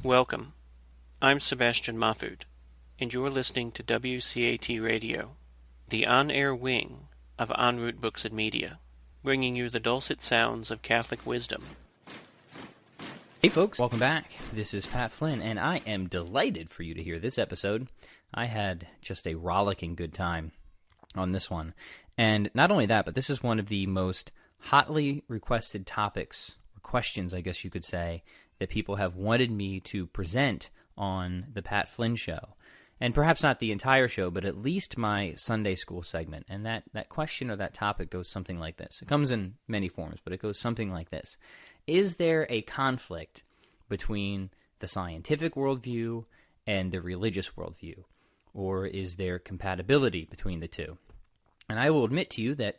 Welcome. I'm Sebastian Mahfood, and you're listening to WCAT Radio, the on-air wing of En Route Books and Media, bringing you the dulcet sounds of Catholic wisdom. Hey folks, welcome back. This is Pat Flynn, and I am delighted for you to hear this episode. I had just a rollicking good time on this one. And not only that, but this is one of the most hotly requested topics, or questions, I guess you could say, that people have wanted me to present on the Pat Flynn Show. And perhaps not the entire show, but at least my Sunday school segment. And that question or that topic goes something like this. It comes in many forms, but it goes something like this. Is there a conflict between the scientific worldview and the religious worldview? Or is there compatibility between the two? And I will admit to you that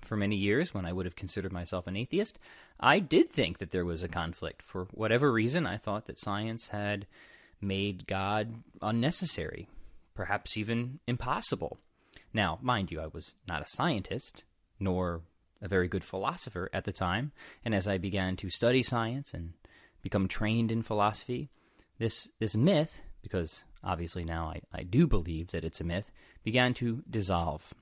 for many years, when I would have considered myself an atheist, I did think that there was a conflict. For whatever reason, I thought that science had made God unnecessary, perhaps even impossible. Now, mind you, I was not a scientist, nor a very good philosopher at the time, and as I began to study science and become trained in philosophy, this myth, because obviously now I do believe that it's a myth, began to dissolve.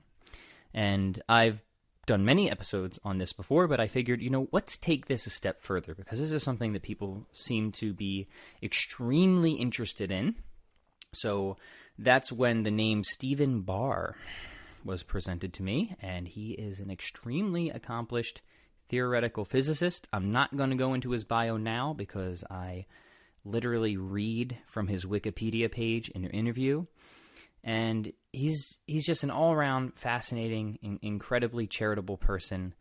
And I've done many episodes on this before, but I figured, let's take this a step further, because this is something that people seem to be extremely interested in. So that's when the name Stephen Barr was presented to me, and he is an extremely accomplished theoretical physicist. I'm not going to go into his bio now, because I literally read from his Wikipedia page in an interview. And he's just an all-around fascinating, incredibly charitable person,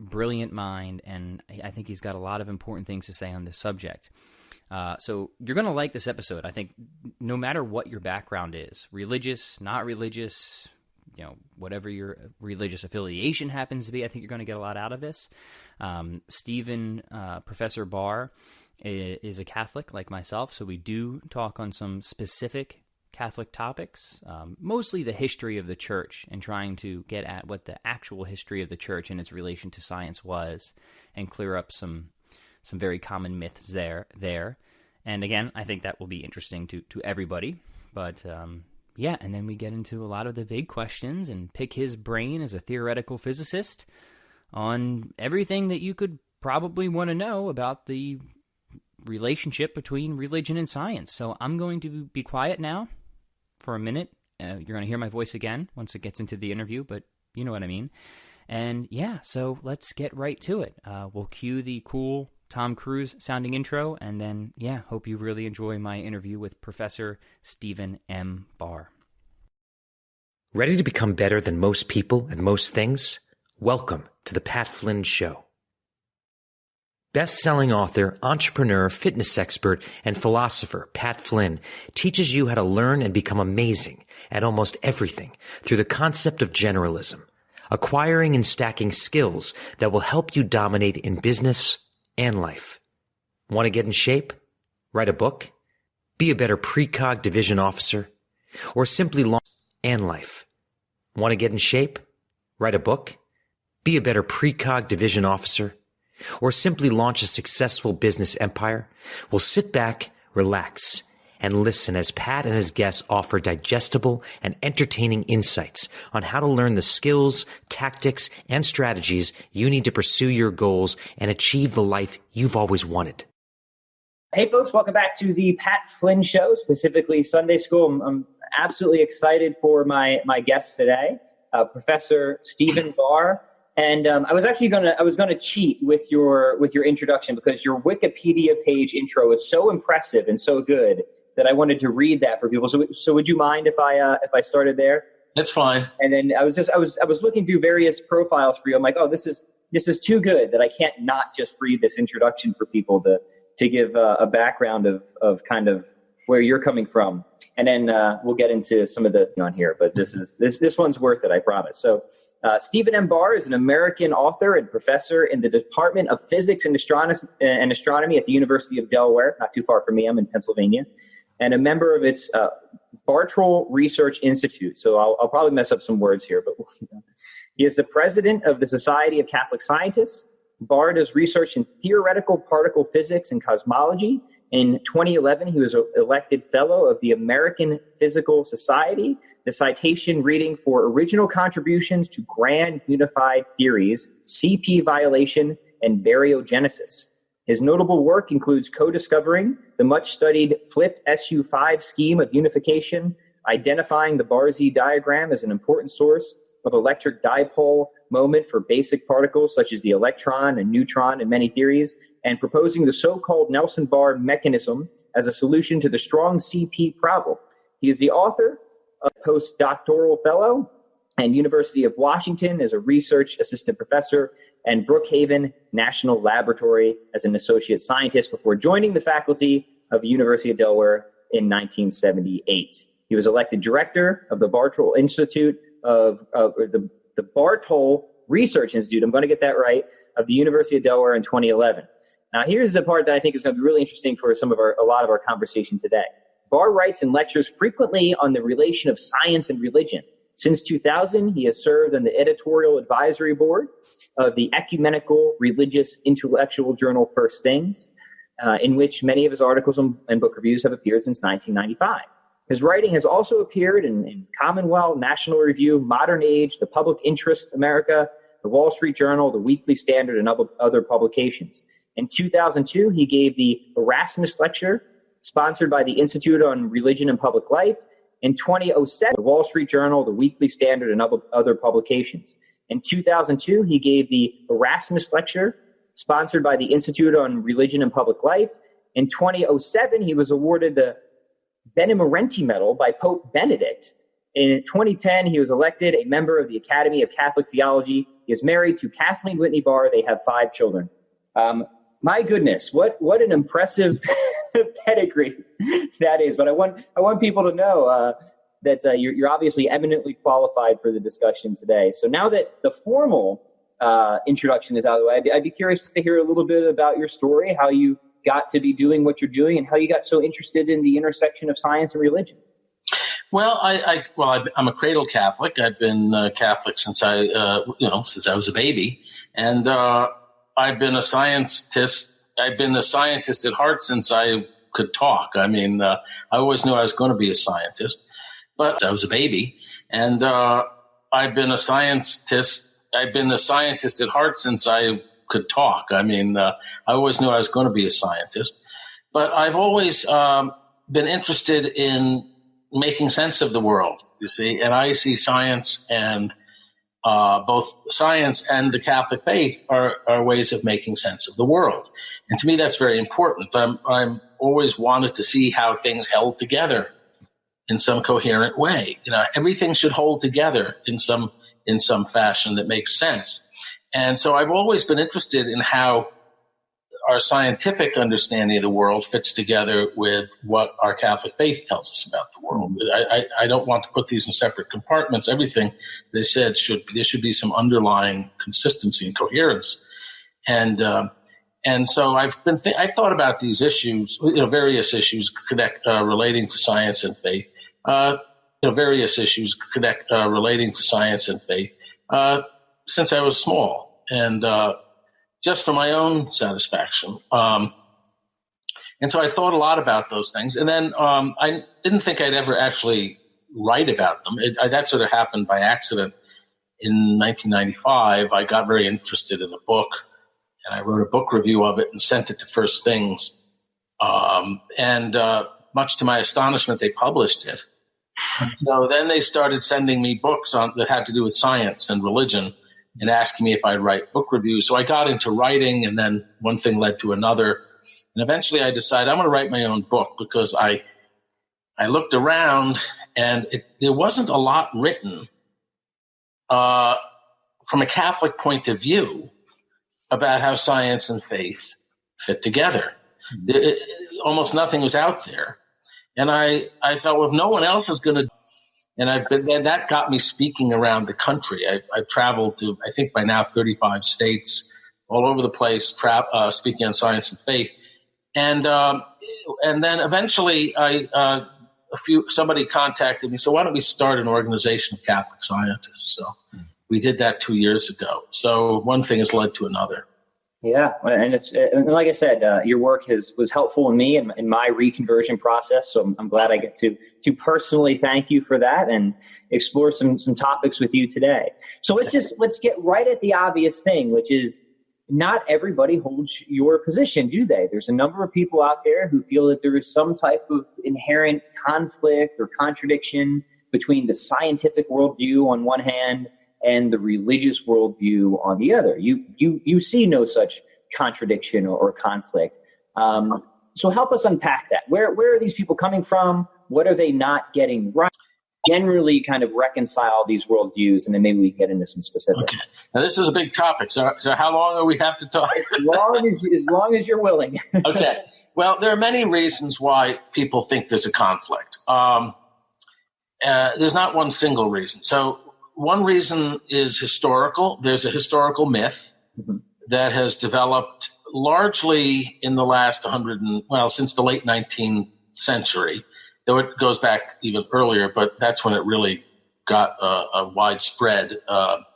brilliant mind, and I think he's got a lot of important things to say on this subject. So you're going to like this episode. I think no matter what your background is, religious, not religious, whatever your religious affiliation happens to be, I think you're going to get a lot out of this. Professor Barr is a Catholic like myself, so we do talk on some specific Catholic topics, mostly the history of the church, and trying to get at what the actual history of the church and its relation to science was, and clear up some very common myths there. And again, I think that will be interesting to everybody. But and then we get into a lot of the big questions and pick his brain as a theoretical physicist on everything that you could probably want to know about the relationship between religion and science. So I'm going to be quiet now for a minute. You're going to hear my voice again once it gets into the interview, but you know what I mean. And so let's get right to it. We'll cue the cool Tom Cruise sounding intro, and then, hope you really enjoy my interview with Professor Stephen M. Barr. Ready to become better than most people and most things? Welcome to the Pat Flynn Show. Best-selling author, entrepreneur, fitness expert, and philosopher Pat Flynn teaches you how to learn and become amazing at almost everything through the concept of generalism, acquiring and stacking skills that will help you dominate in business and life. Want to get in shape? Write a book? Be a better precog division officer? Or simply launch and life? Want to get in shape? Write a book? Be a better precog division officer? Or simply launch a successful business empire? Well, sit back, relax, and listen as Pat and his guests offer digestible and entertaining insights on how to learn the skills, tactics, and strategies you need to pursue your goals and achieve the life you've always wanted. Hey, folks, welcome back to the Pat Flynn Show, specifically Sunday School. I'm absolutely excited for my guest today, Professor Stephen Barr. And I was gonna cheat with your introduction, because your Wikipedia page intro is so impressive and so good that I wanted to read that for people. So would you mind if I started there? That's fine. And then I was looking through various profiles for you. I'm like, oh, this is too good that I can't not just read this introduction for people to give a background of kind of where you're coming from. And then we'll get into some of the on here. But this one's worth it, I promise. So. Stephen M. Barr is an American author and professor in the Department of Physics and Astronomy at the University of Delaware, not too far from me. I'm in Pennsylvania, and a member of its Bartroll Research Institute. So I'll probably mess up some words here, but he is the president of the Society of Catholic Scientists. Barr does research in theoretical particle physics and cosmology, In 2011, he was elected Fellow of the American Physical Society, the citation reading for original contributions to grand unified theories, CP violation, and baryogenesis. His notable work includes co-discovering the much-studied flip SU5 scheme of unification, identifying the Barr-Z diagram as an important source of electric dipole moment for basic particles such as the electron and neutron in many theories, and proposing the so-called Nelson-Barr mechanism as a solution to the strong CP problem. He is the author of postdoctoral fellow and University of Washington as a research assistant professor and Brookhaven National Laboratory as an associate scientist before joining the faculty of the University of Delaware in 1978. He was elected director of the Bartol Institute the Bartol Research Institute, I'm going to get that right, of the University of Delaware in 2011. Now, here's the part that I think is going to be really interesting for a lot of our conversation today. Barr writes and lectures frequently on the relation of science and religion. Since 2000, he has served on the editorial advisory board of the ecumenical religious intellectual journal First Things, in which many of his articles and book reviews have appeared since 1995. His writing has also appeared in Commonwealth, National Review, Modern Age, The Public Interest America, The Wall Street Journal, The Weekly Standard, and other publications. In 2002, he gave the Erasmus Lecture, sponsored by the Institute on Religion and Public Life. In 2007, The Wall Street Journal, The Weekly Standard, and other publications. In 2002, he gave the Erasmus Lecture, sponsored by the Institute on Religion and Public Life. In 2007, he was awarded the Benemerenti Medal by Pope Benedict. In 2010, he was elected a member of the Academy of Catholic Theology. He is married to Kathleen Whitney Barr. They have 5 children. My goodness, what an impressive pedigree that is. But I want people to know that you're obviously eminently qualified for the discussion today. So now that the formal introduction is out of the way, I'd be curious just to hear a little bit about your story, how you got to be doing what you're doing, and how you got so interested in the intersection of science and religion. Well, I'm a cradle Catholic. I've been Catholic since I was a baby, and I've been a scientist. I've been a scientist at heart since I could talk. I mean, I always knew I was going to be a scientist, but I was a baby, and I've been a scientist. I've been a scientist at heart since I could talk. I mean, I always knew I was going to be a scientist, but I've always been interested in making sense of the world, you see, and I see science and both science and the Catholic faith are ways of making sense of the world. And to me, that's very important. I'm always wanted to see how things held together in some coherent way. You know, everything should hold together in some fashion that makes sense. And so I've always been interested in how our scientific understanding of the world fits together with what our Catholic faith tells us about the world. I don't want to put these in separate compartments. Everything they said there should be some underlying consistency and coherence. And so I've thought about these issues, various issues relating to science and faith. Since I was small, and just for my own satisfaction. And so I thought a lot about those things. And then I didn't think I'd ever actually write about them. That sort of happened by accident. In 1995, I got very interested in a book, and I wrote a book review of it and sent it to First Things. And much to my astonishment, they published it. So then they started sending me books that had to do with science and religion, and asking me if I'd write book reviews. So I got into writing, and then one thing led to another. And eventually I decided I'm going to write my own book, because I looked around, and there wasn't a lot written from a Catholic point of view about how science and faith fit together. Almost nothing was out there. And I felt, well, if no one else is going to, and then that got me speaking around the country. I've traveled to, I think by now, 35 states, all over the place, speaking on science and faith. And then eventually somebody contacted me. So why don't we start an organization of Catholic scientists? So we did that 2 years ago. So one thing has led to another. Yeah, and like I said, your work was helpful in me and in my reconversion process. So I'm glad I get to personally thank you for that and explore some topics with you today. So let's get right at the obvious thing, which is not everybody holds your position, do they? There's a number of people out there who feel that there is some type of inherent conflict or contradiction between the scientific worldview on one hand and the religious worldview on the other. You see no such contradiction or conflict. So help us unpack that. Where are these people coming from? What are they not getting right? Generally kind of reconcile these worldviews, and then maybe we get into some specifics. Okay. Now, this is a big topic. So how long do we have to talk? As long as you're willing. Okay. Well, there are many reasons why people think there's a conflict. There's not one single reason. So one reason is historical. There's a historical myth that has developed largely in the last since the late 19th century. Though it goes back even earlier, but that's when it really got a widespread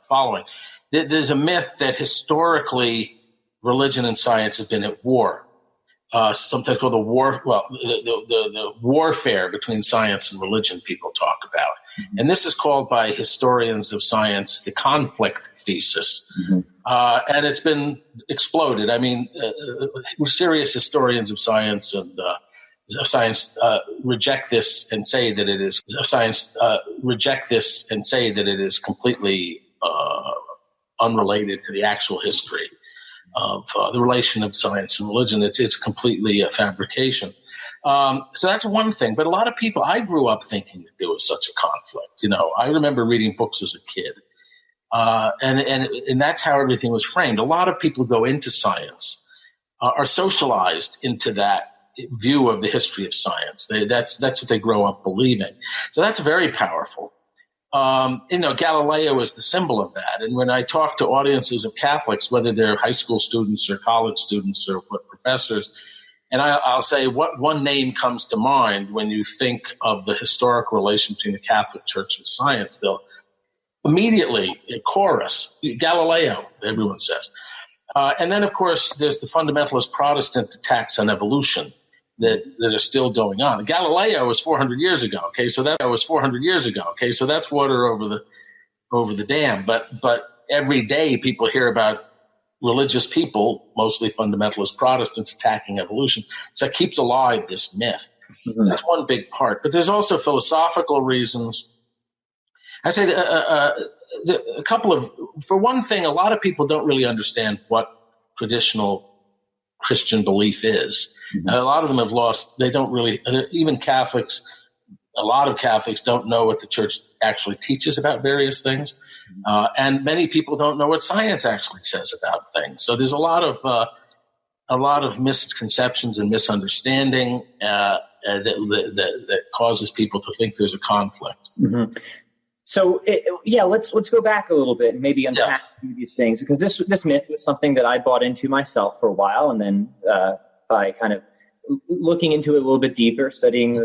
following. There's a myth that historically religion and science have been at war. Sometimes called the warfare between science and religion people talk about. And this is called by historians of science the conflict thesis. And it's been exploded. I mean, serious historians of science and science reject this and say that it is completely unrelated to the actual history of the relation of science and religion. It's completely a fabrication. So that's one thing. But a lot of people, I grew up thinking that there was such a conflict. I remember reading books as a kid. And that's how everything was framed. A lot of people who go into science are socialized into that view of the history of science. That's what they grow up believing. So that's very powerful. Galileo is the symbol of that. And when I talk to audiences of Catholics, whether they're high school students or college students or professors, and I'll say what one name comes to mind when you think of the historic relation between the Catholic Church and science, they'll immediately chorus Galileo, everyone says. And then, of course, there's the fundamentalist Protestant attacks on evolution that are still going on. Galileo was 400 years ago. Okay, so that was 400 years ago. Okay, so that's water over the dam. But every day people hear about religious people, mostly fundamentalist Protestants, attacking evolution. So it keeps alive this myth. That's one big part. But there's also philosophical reasons. I'd say a couple of, for one thing, a lot of people don't really understand what traditional Christian belief is. And a lot of them have lost, they don't really, even Catholics, a lot of Catholics don't know what the church actually teaches about various things. And many people don't know what science actually says about things. So there's a lot of misconceptions and misunderstanding that causes people to think there's a conflict. So let's go back a little bit and maybe unpack these things, because this myth was something that I bought into myself for a while, and then by kind of looking into it a little bit deeper, studying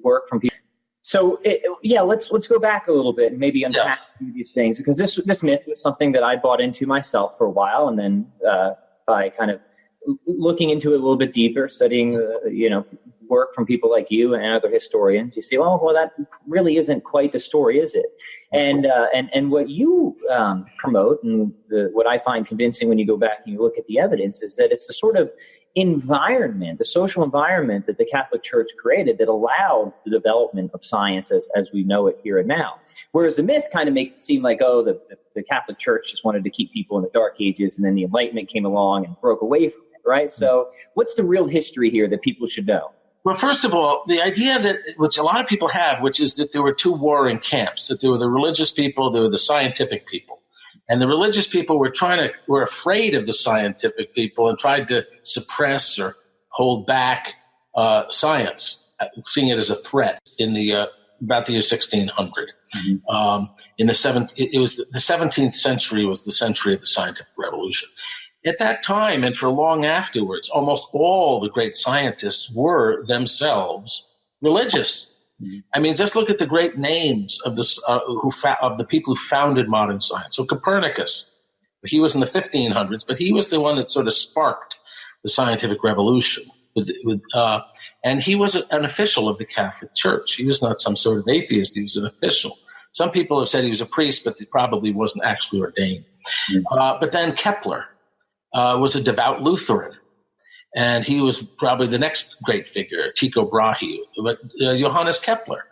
work from people. So let's go back a little bit and maybe unpack these things, because this myth was something that I bought into myself for a while, and then by kind of looking into it a little bit deeper, studying work from people like you and other historians, you say, well, that really isn't quite the story, is it? And what you promote, and what I find convincing when you go back and you look at the evidence, is that it's the sort of environment, the social environment that the Catholic Church created that allowed the development of science as we know it here and now. Whereas the myth kind of makes it seem like, the Catholic Church just wanted to keep people in the Dark Ages, and then the Enlightenment came along and broke away from it, right? So what's the real history here that people should know? Well, first of all, the idea which a lot of people have, which is that there were two warring camps, that there were the religious people, there were the scientific people. And the religious people were afraid of the scientific people and tried to suppress or hold back science, seeing it as a threat in about the year 1600. In the 17th century was the century of the scientific revolution. At that time, and for long afterwards, almost all the great scientists were themselves religious. I mean, just look at the great names of the people who founded modern science. So Copernicus He was in the 1500s, but he was the one that sort of sparked the scientific revolution. And he was an official of the Catholic Church. He was not some sort of atheist. He was an official. Some people have said he was a priest, but he probably wasn't actually ordained. But then Kepler was a devout Lutheran. And he was probably the next great figure, Tycho Brahe, but Johannes Kepler.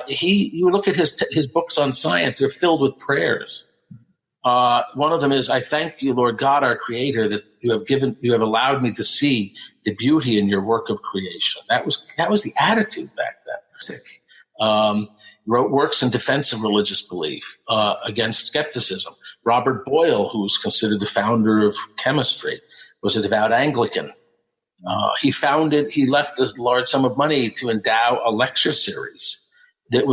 You look at his books on science; they're filled with prayers. One of them is, "I thank you, Lord God, our Creator, that you have allowed me to see the beauty in your work of creation." That was the attitude back then. Wrote works in defense of religious belief, against skepticism. Robert Boyle, who was considered the founder of chemistry, was a devout Anglican. He left a large sum of money to endow a lecture series that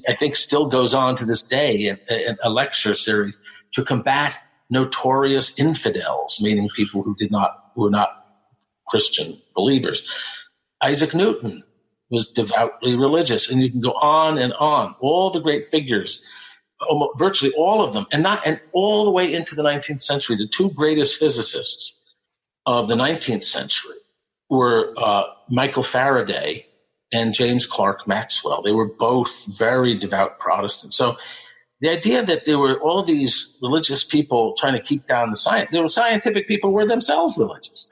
I think still goes on to this day, a lecture series to combat notorious infidels, meaning people who were not Christian believers. Isaac Newton was devoutly religious, and you can go on and on. All the great figures, virtually all of them, and all the way into the 19th century, the two greatest physicists of the 19th century were Michael Faraday and James Clerk Maxwell. They were both very devout Protestants. So the idea that there were all these religious people trying to keep down the science, there were scientific people who were themselves religious.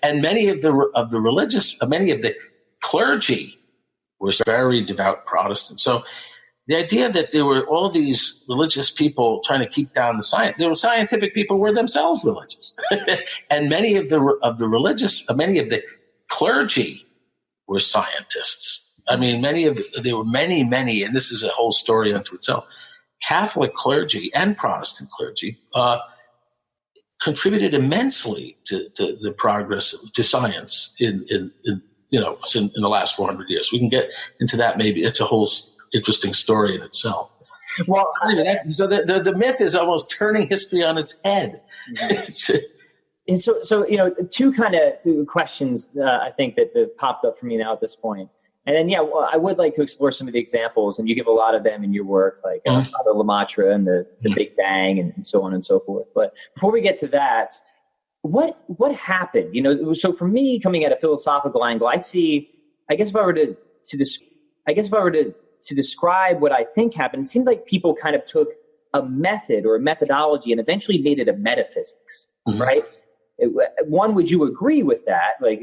And many of the clergy were very devout Protestants. So the idea that there were all these religious people trying to keep down the science, there were scientific people who were themselves religious. And many of the clergy were scientists. I mean, there were many, and this is a whole story unto itself. Catholic clergy and Protestant clergy contributed immensely to the progress to science in the last 400 years. We can get into that. Maybe it's a whole interesting story in itself. Well, so the myth is almost turning history on its head. And so two questions I think that popped up for me now at this point. And then, I would like to explore some of the examples, and you give a lot of them in your work, like Father Lemaitre and the Big Bang and so on and so forth. But before we get to that, what happened? So for me, coming at a philosophical angle, I guess if I were to describe what I think happened, it seemed like people kind of took a method or a methodology and eventually made it a metaphysics, right? One, would you agree with that? Like,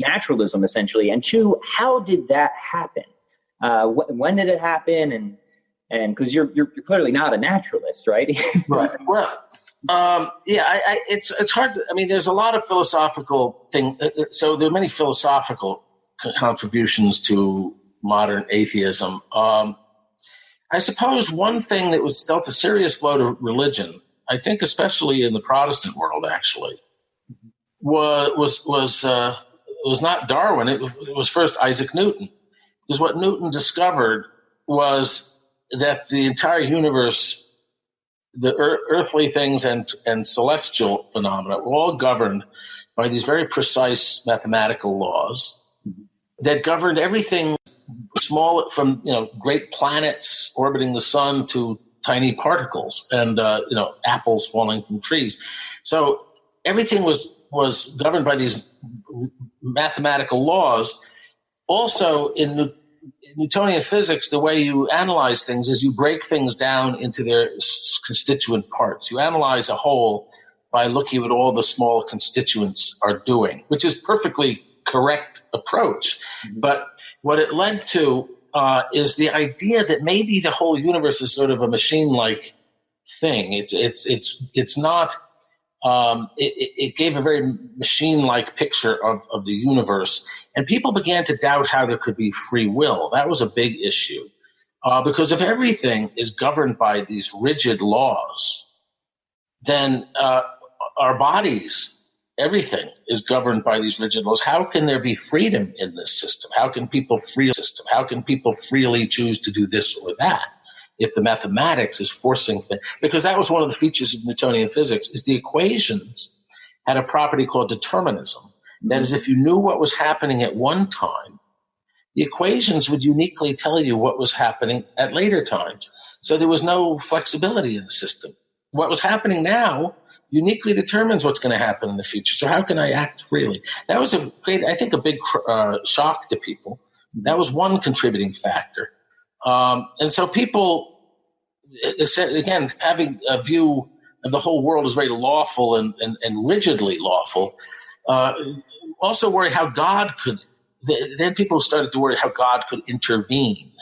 naturalism essentially. And two, how did that happen? When did it happen? And because you're clearly not a naturalist, right? Right. Well, it's hard to, there's a lot of philosophical thing. So there are many philosophical contributions to modern atheism. I suppose one thing that was dealt a serious blow to religion, I think especially in the Protestant world actually, was not Darwin. It was first Isaac Newton. Because what Newton discovered was that the entire universe, the earthly things and celestial phenomena were all governed by these very precise mathematical laws that governed everything small, from great planets orbiting the sun to tiny particles and apples falling from trees. So everything was governed by these mathematical laws. Also, in Newtonian physics, the way you analyze things is you break things down into their constituent parts. You analyze a whole by looking at what all the small constituents are doing, which is perfectly correct approach. But what it led to is the idea that maybe the whole universe is sort of a machine-like thing. It's not. It gave a very machine-like picture of the universe, and people began to doubt how there could be free will. That was a big issue, because if everything is governed by these rigid laws, then our bodies, everything is governed by these rigid laws. How can there be freedom in this system? How can people freely choose to do this or that? If the mathematics is forcing things, because that was one of the features of Newtonian physics, is the equations had a property called determinism. That is, if you knew what was happening at one time, the equations would uniquely tell you what was happening at later times. So there was no flexibility in the system. what was happening now uniquely determines what's going to happen in the future. So how can I act freely? That was a big shock to people. That was one contributing factor. And so people, again, having a view of the whole world as very lawful and rigidly lawful, also worry how God could, then people started to worry how God could intervene.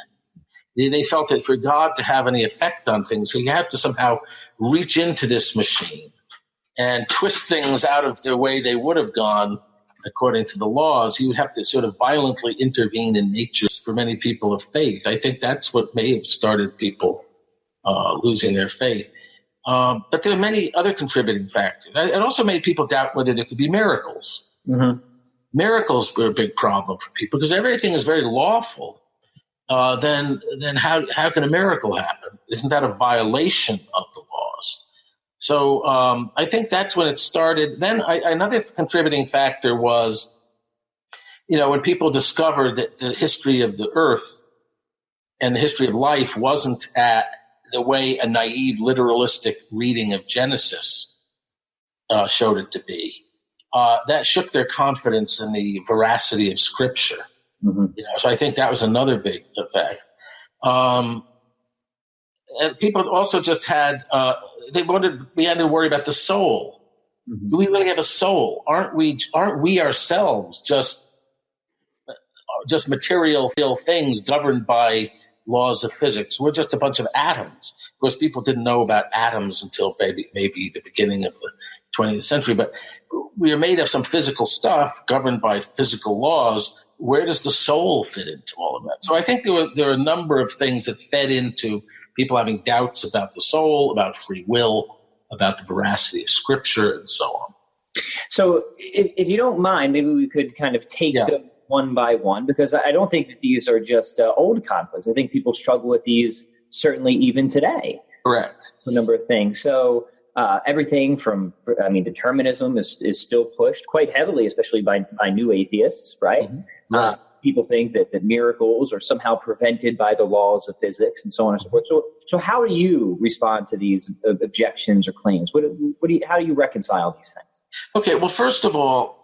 They felt that for God to have any effect on things, he had to somehow reach into this machine and twist things out of the way they would have gone according to the laws. He would have to sort of violently intervene in nature for many people of faith. I think that's what may have started people losing their faith. But there are many other contributing factors. It also made people doubt whether there could be miracles. Mm-hmm. Miracles were a big problem for people because everything is very lawful. Then how can a miracle happen? Isn't that a violation of the laws? So I think that's when it started. Then another contributing factor was, when people discovered that the history of the earth and the history of life wasn't at the way a naive literalistic reading of Genesis showed it to be. That shook their confidence in the veracity of Scripture. Mm-hmm. So I think that was another big effect. And people also just had began to worry about the soul. Mm-hmm. Do we really have a soul? Aren't we ourselves just material things governed by laws of physics? We're just a bunch of atoms. Of course, people didn't know about atoms until maybe the beginning of the 20th century, but we are made of some physical stuff governed by physical laws. Where does the soul fit into all of that? So I think there are a number of things that fed into people having doubts about the soul, about free will, about the veracity of Scripture, and so on. So if you don't mind, maybe we could kind of take them one by one, because I don't think that these are just old conflicts. I think people struggle with these certainly even today. Correct. A number of things. So everything from, determinism is still pushed quite heavily, especially by new atheists, right? Mm-hmm. Right. People think that miracles are somehow prevented by the laws of physics and so on and so forth. So how do you respond to these objections or claims? How do you reconcile these things? Okay, well, first of all,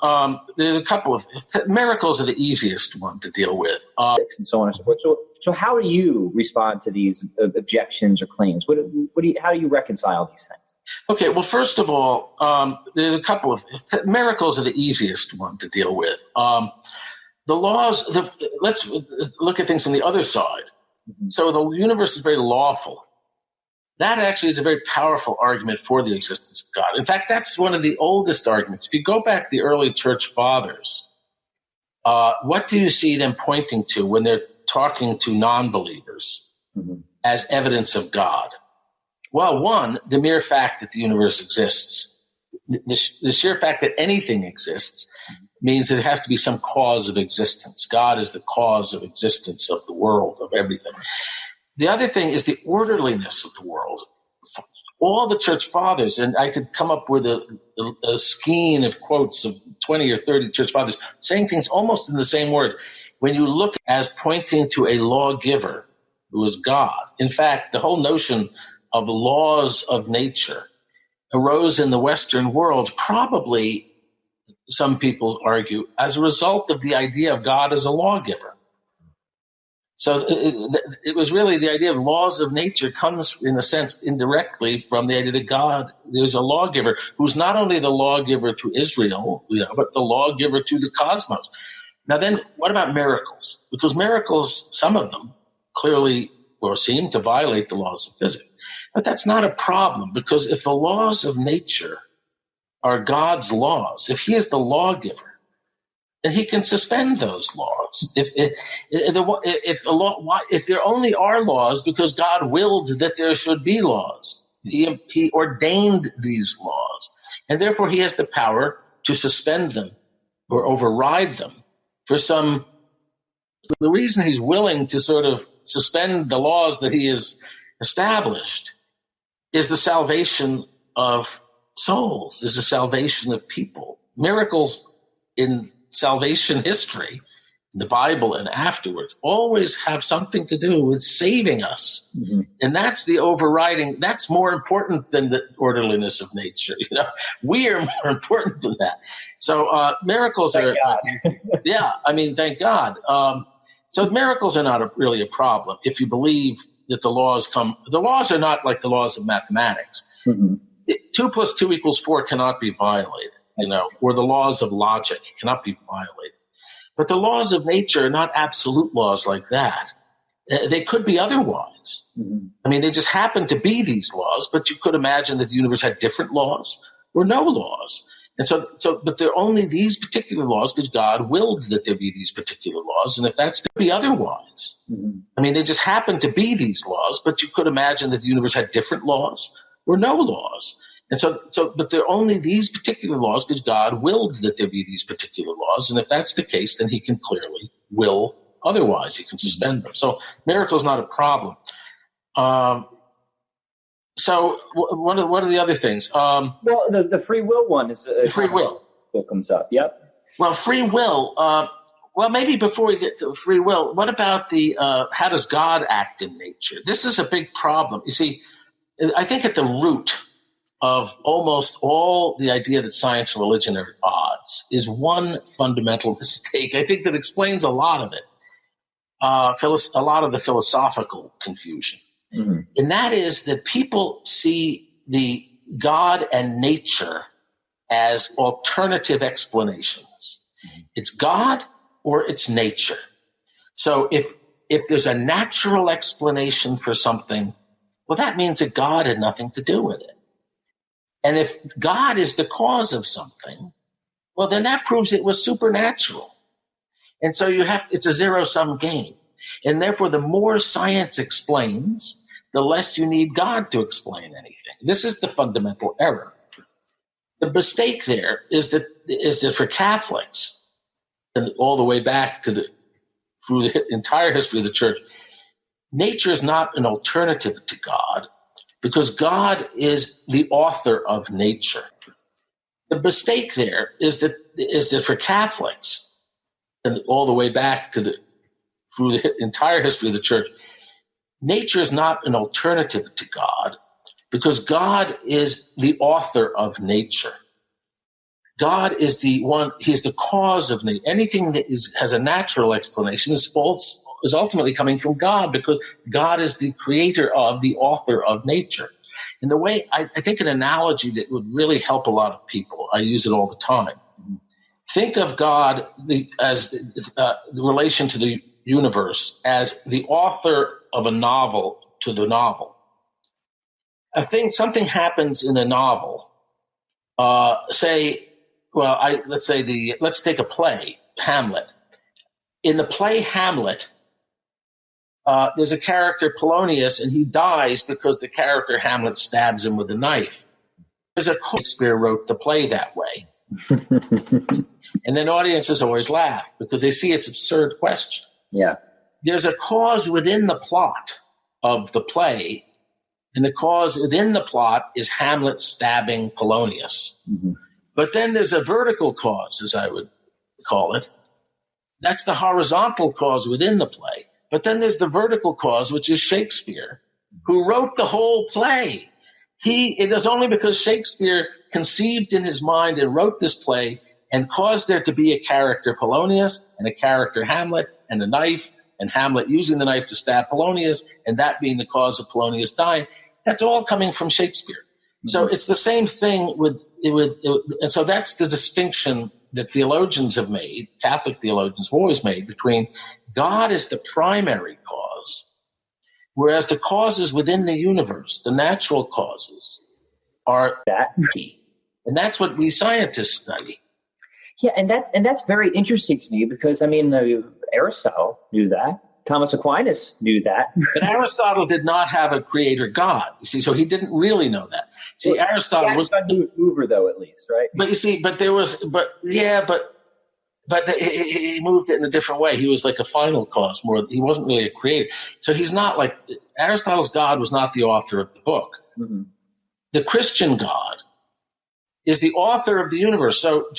there's a couple of miracles are the easiest one to deal with, and so on and so forth. So how do you respond to these objections or claims? How do you reconcile these things? Okay, well, first of all, there's a couple of miracles are the easiest one to deal with. The laws. Let's look at things from the other side. Mm-hmm. So the universe is very lawful. That actually is a very powerful argument for the existence of God. In fact, that's one of the oldest arguments. If you go back to the early church fathers, what do you see them pointing to when they're talking to non-believers as evidence of God? Well, one, the mere fact that the universe exists. The sheer fact that anything exists means that it has to be some cause of existence. God is the cause of existence of the world, of everything. The other thing is the orderliness of the world. All the church fathers, and I could come up with a skein of quotes of 20 or 30 church fathers saying things almost in the same words. When you look as pointing to a lawgiver who is God, in fact, the whole notion of the laws of nature arose in the Western world, probably, some people argue, as a result of the idea of God as a lawgiver. So it was really the idea of laws of nature comes, in a sense, indirectly from the idea that God, there's a lawgiver who's not only the lawgiver to Israel, but the lawgiver to the cosmos. Now then, what about miracles? Because miracles, some of them, clearly seem to violate the laws of physics. But that's not a problem, because if the laws of nature are God's laws, if he is the lawgiver, then he can suspend those laws. If there only are laws because God willed that there should be laws, he ordained these laws, and therefore he has the power to suspend them or override them for some. The reason he's willing to sort of suspend the laws that he has established is the salvation of souls, is the salvation of people. Miracles in salvation history the Bible and afterwards, always have something to do with saving us. Mm-hmm. And that's the overriding, that's more important than the orderliness of nature. We are more important than that. So miracles thank are, God. Yeah, I mean, thank God. So miracles are not really a problem if you believe that the laws are not like the laws of mathematics. Mm-hmm. 2 + 2 = 4 cannot be violated, or the laws of logic cannot be violated. But the laws of nature are not absolute laws like that. They could be otherwise. Mm-hmm. I mean, they just happen to be these laws, but you could imagine that the universe had different laws or no laws. And but there are only these particular laws because God willed that there be these particular laws. And if that's to be otherwise, mm-hmm. I mean, they just happen to be these laws, but you could imagine that the universe had different laws or no laws. And but there are only these particular laws because God willed that there be these particular laws. And if that's the case, then he can clearly will otherwise. He can suspend them. So miracle is not a problem. So what are the other things? Well, the free will one is free will. What comes up? Yep. Well, free will. Well, maybe before we get to free will, what about how does God act in nature? This is a big problem. You see, I think at the root of almost all the idea that science and religion are at odds is one fundamental mistake. I think that explains a lot of it, a lot of the philosophical confusion. Mm-hmm. And that is that people see the God and nature as alternative explanations. Mm-hmm. It's God or it's nature. So if there's a natural explanation for something, well, that means that God had nothing to do with it. And if God is the cause of something, well, then that proves it was supernatural. And so it's a zero-sum game. And therefore, the more science explains, the less you need God to explain anything. This is the fundamental error. The mistake there is that for Catholics, and all the way back through the entire history of the church, nature is not an alternative to God, because God is the author of nature. The mistake there is that for Catholics, and all the way back through the entire history of the church, nature is not an alternative to God, because God is the author of nature. God is the one; He is the cause of nature. Anything that has a natural explanation is ultimately coming from God, because God is the creator of, the author of nature. And the way I think an analogy that would really help a lot of people, I use it all the time. Think of God as the relation to the universe as the author of a novel to the novel. Something happens in a novel. Let's take a play, Hamlet. In the play Hamlet, there's a character, Polonius, and he dies because the character Hamlet stabs him with a knife. Shakespeare wrote the play that way. And then audiences always laugh because they see its absurd question. Yeah. There's a cause within the plot of the play, and the cause within the plot is Hamlet stabbing Polonius. Mm-hmm. But then there's a vertical cause, as I would call it. That's the horizontal cause within the play. But then there's the vertical cause, which is Shakespeare, who wrote the whole play. It is only because Shakespeare conceived in his mind and wrote this play and caused there to be a character Polonius and a character Hamlet and a knife, and Hamlet using the knife to stab Polonius, and that being the cause of Polonius dying. That's all coming from Shakespeare. Mm-hmm. So it's the same thing and so that's the distinction that theologians have made, Catholic theologians have always made, between God is the primary cause, whereas the causes within the universe, the natural causes, are that key. And that's what we scientists study. Yeah, and that's very interesting to me because, I mean, Aristotle knew that. Thomas Aquinas knew that. But Aristotle did not have a creator God, you see, so he didn't really know that. See, Aristotle was Uber, though, at least, right? But you see, but he moved it in a different way. He was like a final cause more. He wasn't really a creator. So he's not like Aristotle's God was not the author of the book. Mm-hmm. The Christian God is the author of the universe. So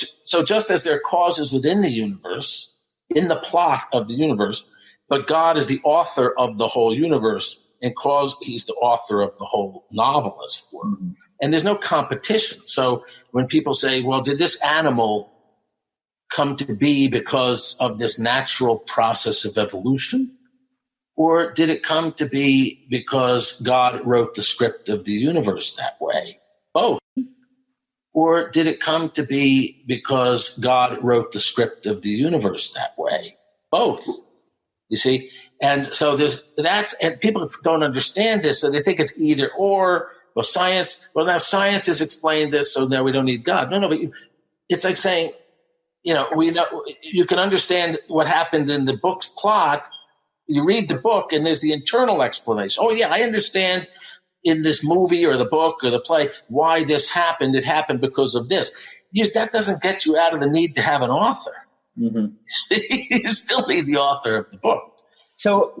just as there are causes within the universe, in the plot of the universe, but God is the author of the whole universe, and he's the author of the whole novel, as it were. Mm-hmm. And there's no competition. So when people say, well, did this animal come to be because of this natural process of evolution? Or did it come to be because God wrote the script of the universe that way? Both. Or did it come to be because God wrote the script of the universe that way? Both. You see? And so and people don't understand this, so they think it's either or. Well, now science has explained this, so now we don't need God. No, but it's like saying, we know you can understand what happened in the book's plot. You read the book, and there's the internal explanation. Oh, yeah, I understand in this movie or the book or the play why this happened. It happened because of this. That doesn't get you out of the need to have an author. Mm-hmm. You still need the author of the book. So,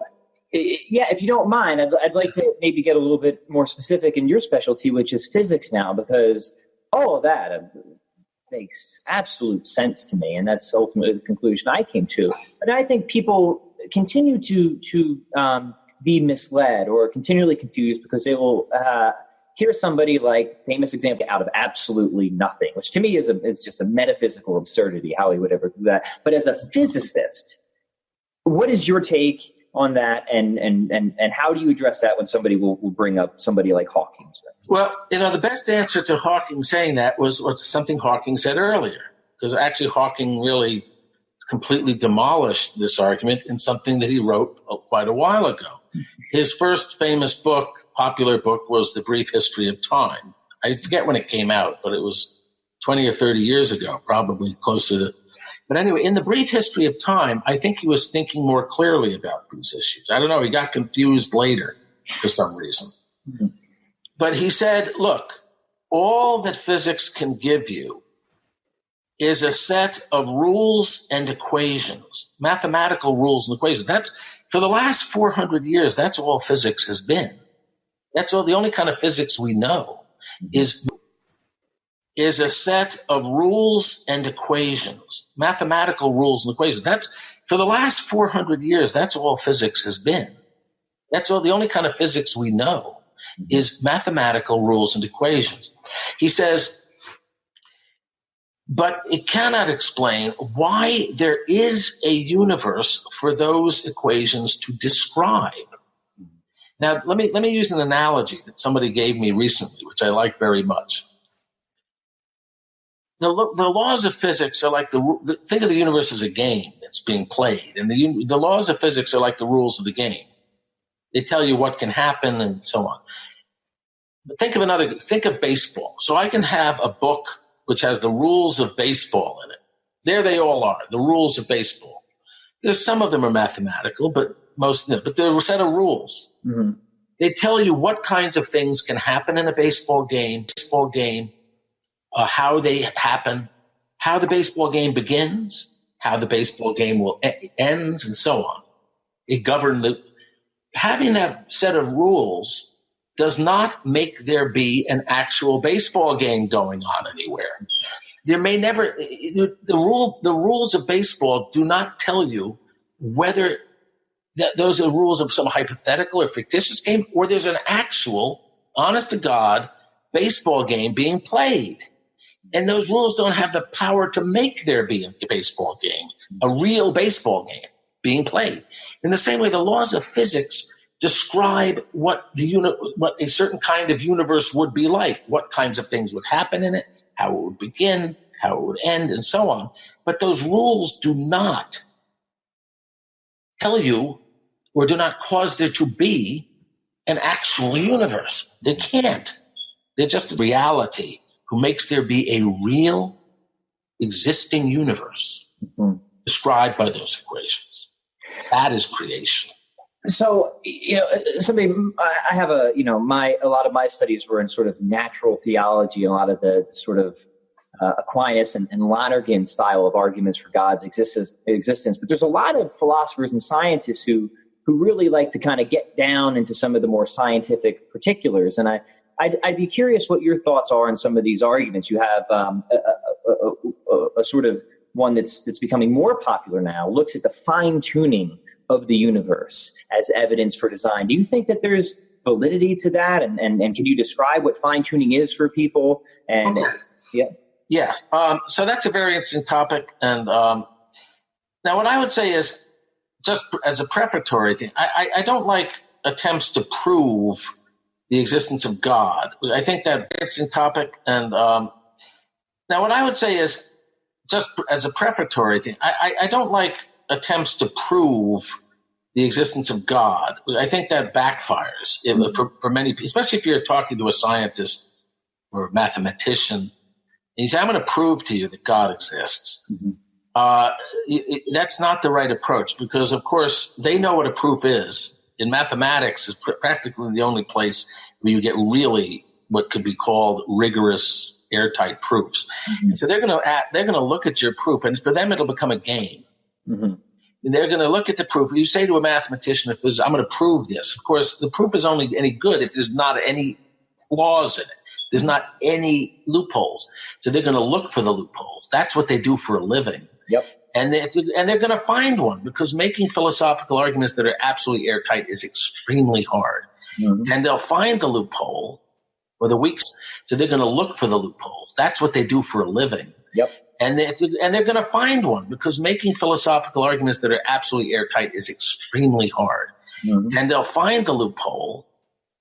yeah, if you don't mind, I'd like to maybe get a little bit more specific in your specialty, which is physics now, because all of that makes absolute sense to me, and that's ultimately the conclusion I came to. But I think people continue to be misled or continually confused because they will hear somebody like, famous example, out of absolutely nothing, which to me is just a metaphysical absurdity, how he would ever do that. But as a physicist, what is your take on that, and how do you address that when somebody will bring up somebody like Hawking? Well, the best answer to Hawking saying that was something Hawking said earlier, because actually Hawking really completely demolished this argument in something that he wrote quite a while ago. His first famous book, popular book, was The Brief History of Time. I forget when it came out, but it was 20 or 30 years ago, probably closer to. But anyway, in The Brief History of Time, I think he was thinking more clearly about these issues. I don't know, he got confused later for some reason. Mm-hmm. But he said, look, all that physics can give you is a set of rules and equations, mathematical rules and equations. That's, for the last 400 years, that's all physics has been. That's all. The only kind of physics we know is a set of rules and equations, mathematical rules and equations. That's, for the last 400 years, that's all physics has been. That's all. The only kind of physics we know is mathematical rules and equations. He says, but it cannot explain why there is a universe for those equations to describe. Now, let me use an analogy that somebody gave me recently, which I like very much. The laws of physics are like think of the universe as a game that's being played, and the laws of physics are like the rules of the game. They tell you what can happen and so on. But think of baseball. So I can have a book which has the rules of baseball in it. There they all are, the rules of baseball. There's some of them are mathematical, but they're a set of rules. Mm-hmm. They tell you what kinds of things can happen in a baseball game, how they happen, how the baseball game begins, how the baseball game ends, and so on. It governed having that set of rules does not make there be an actual baseball game going on anywhere. There may never the rules of baseball do not tell you whether those are rules of some hypothetical or fictitious game, or there's an actual, honest to God, baseball game being played. And those rules don't have the power to make there be a baseball game, a real baseball game being played. In the same way, the laws of physics describe what a certain kind of universe would be like, what kinds of things would happen in it, how it would begin, how it would end, and so on. But those rules do not tell you or do not cause there to be an actual universe. They can't. They're just reality who makes there be a real existing universe described by those equations. That is creation. So, I have a lot of my studies were in sort of natural theology, a lot of the sort of Aquinas and Lonergan style of arguments for God's existence. But there's a lot of philosophers and scientists who really like to kind of get down into some of the more scientific particulars. And I'd be curious what your thoughts are on some of these arguments. You have a sort of one that's becoming more popular now, looks at the fine-tuning of the universe as evidence for design. Do you think that there's validity to that? And can you describe what fine-tuning is for people? And okay. Yeah. So that's a very interesting topic. And now what I would say is, just as a prefatory thing, I don't like attempts to prove the existence of God. I think that it's a topic. And now what I would say is, just as a prefatory thing, I don't like attempts to prove the existence of God. I think that backfires for many people, especially if you're talking to a scientist or a mathematician, and you say, I'm going to prove to you that God exists. That's not the right approach, because, of course, they know what a proof is. In mathematics, is practically the only place where you get really what could be called rigorous, airtight proofs. And so they're going to look at your proof, and for them it'll become a game. They're going to look at the proof. You say to a mathematician, I'm going to prove this. Of course, the proof is only any good if there's not any flaws in it. There's not any loopholes. So they're going to look for the loopholes. That's what they do for a living. Yep. And they're going to find one, because making philosophical arguments that are absolutely airtight is extremely hard. And they'll find the loophole or the weak. So they're going to look for the loopholes. That's what they do for a living. Yep. And they're going to find one, because making philosophical arguments that are absolutely airtight is extremely hard. And they'll find the loophole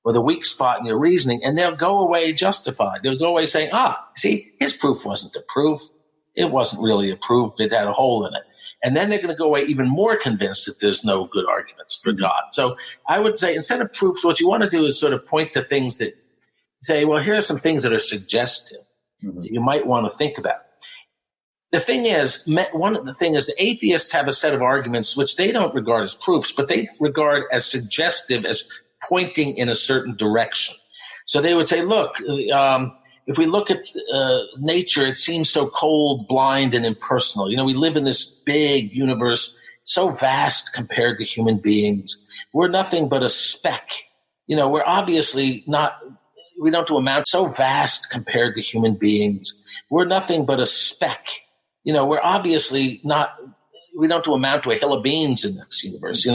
or the weak spot in your reasoning, and they'll go away justified. They'll go away saying, see, his proof wasn't a proof. It wasn't really a proof. It had a hole in it. And then they're going to go away even more convinced that there's no good arguments for God. So I would say, instead of proofs, what you want to do is sort of point to things that say, well, here are some things that are suggestive that you might want to think about. The thing is, the atheists have a set of arguments which they don't regard as proofs, but they regard as suggestive, as pointing in a certain direction. So they would say, look, if we look at nature, it seems so cold, blind, and impersonal. We live in this big universe, so vast compared to human beings. We're nothing but a speck. We're obviously not, we don't amount so vast compared to human beings. We're nothing but a speck. We're obviously not, we don't amount to a hill of beans in this universe.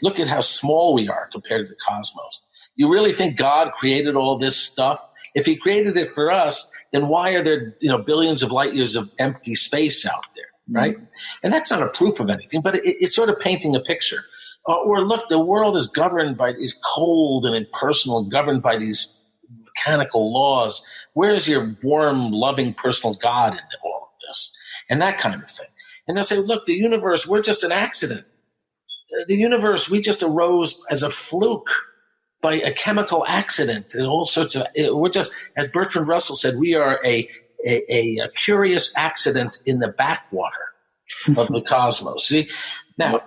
Look at how small we are compared to the cosmos. You really think God created all this stuff? If he created it for us, then why are there, billions of light years of empty space out there, right? And that's not a proof of anything, but it's sort of painting a picture. Or look, the world is governed by these cold and impersonal, governed by these mechanical laws. Where is your warm, loving, personal God in all of this? And that kind of thing. And they'll say, look, the universe, we're just an accident. The universe, we just arose as a fluke by a chemical accident and all sorts of, we're just, as Bertrand Russell said, we are a curious accident in the backwater of the cosmos. See, now,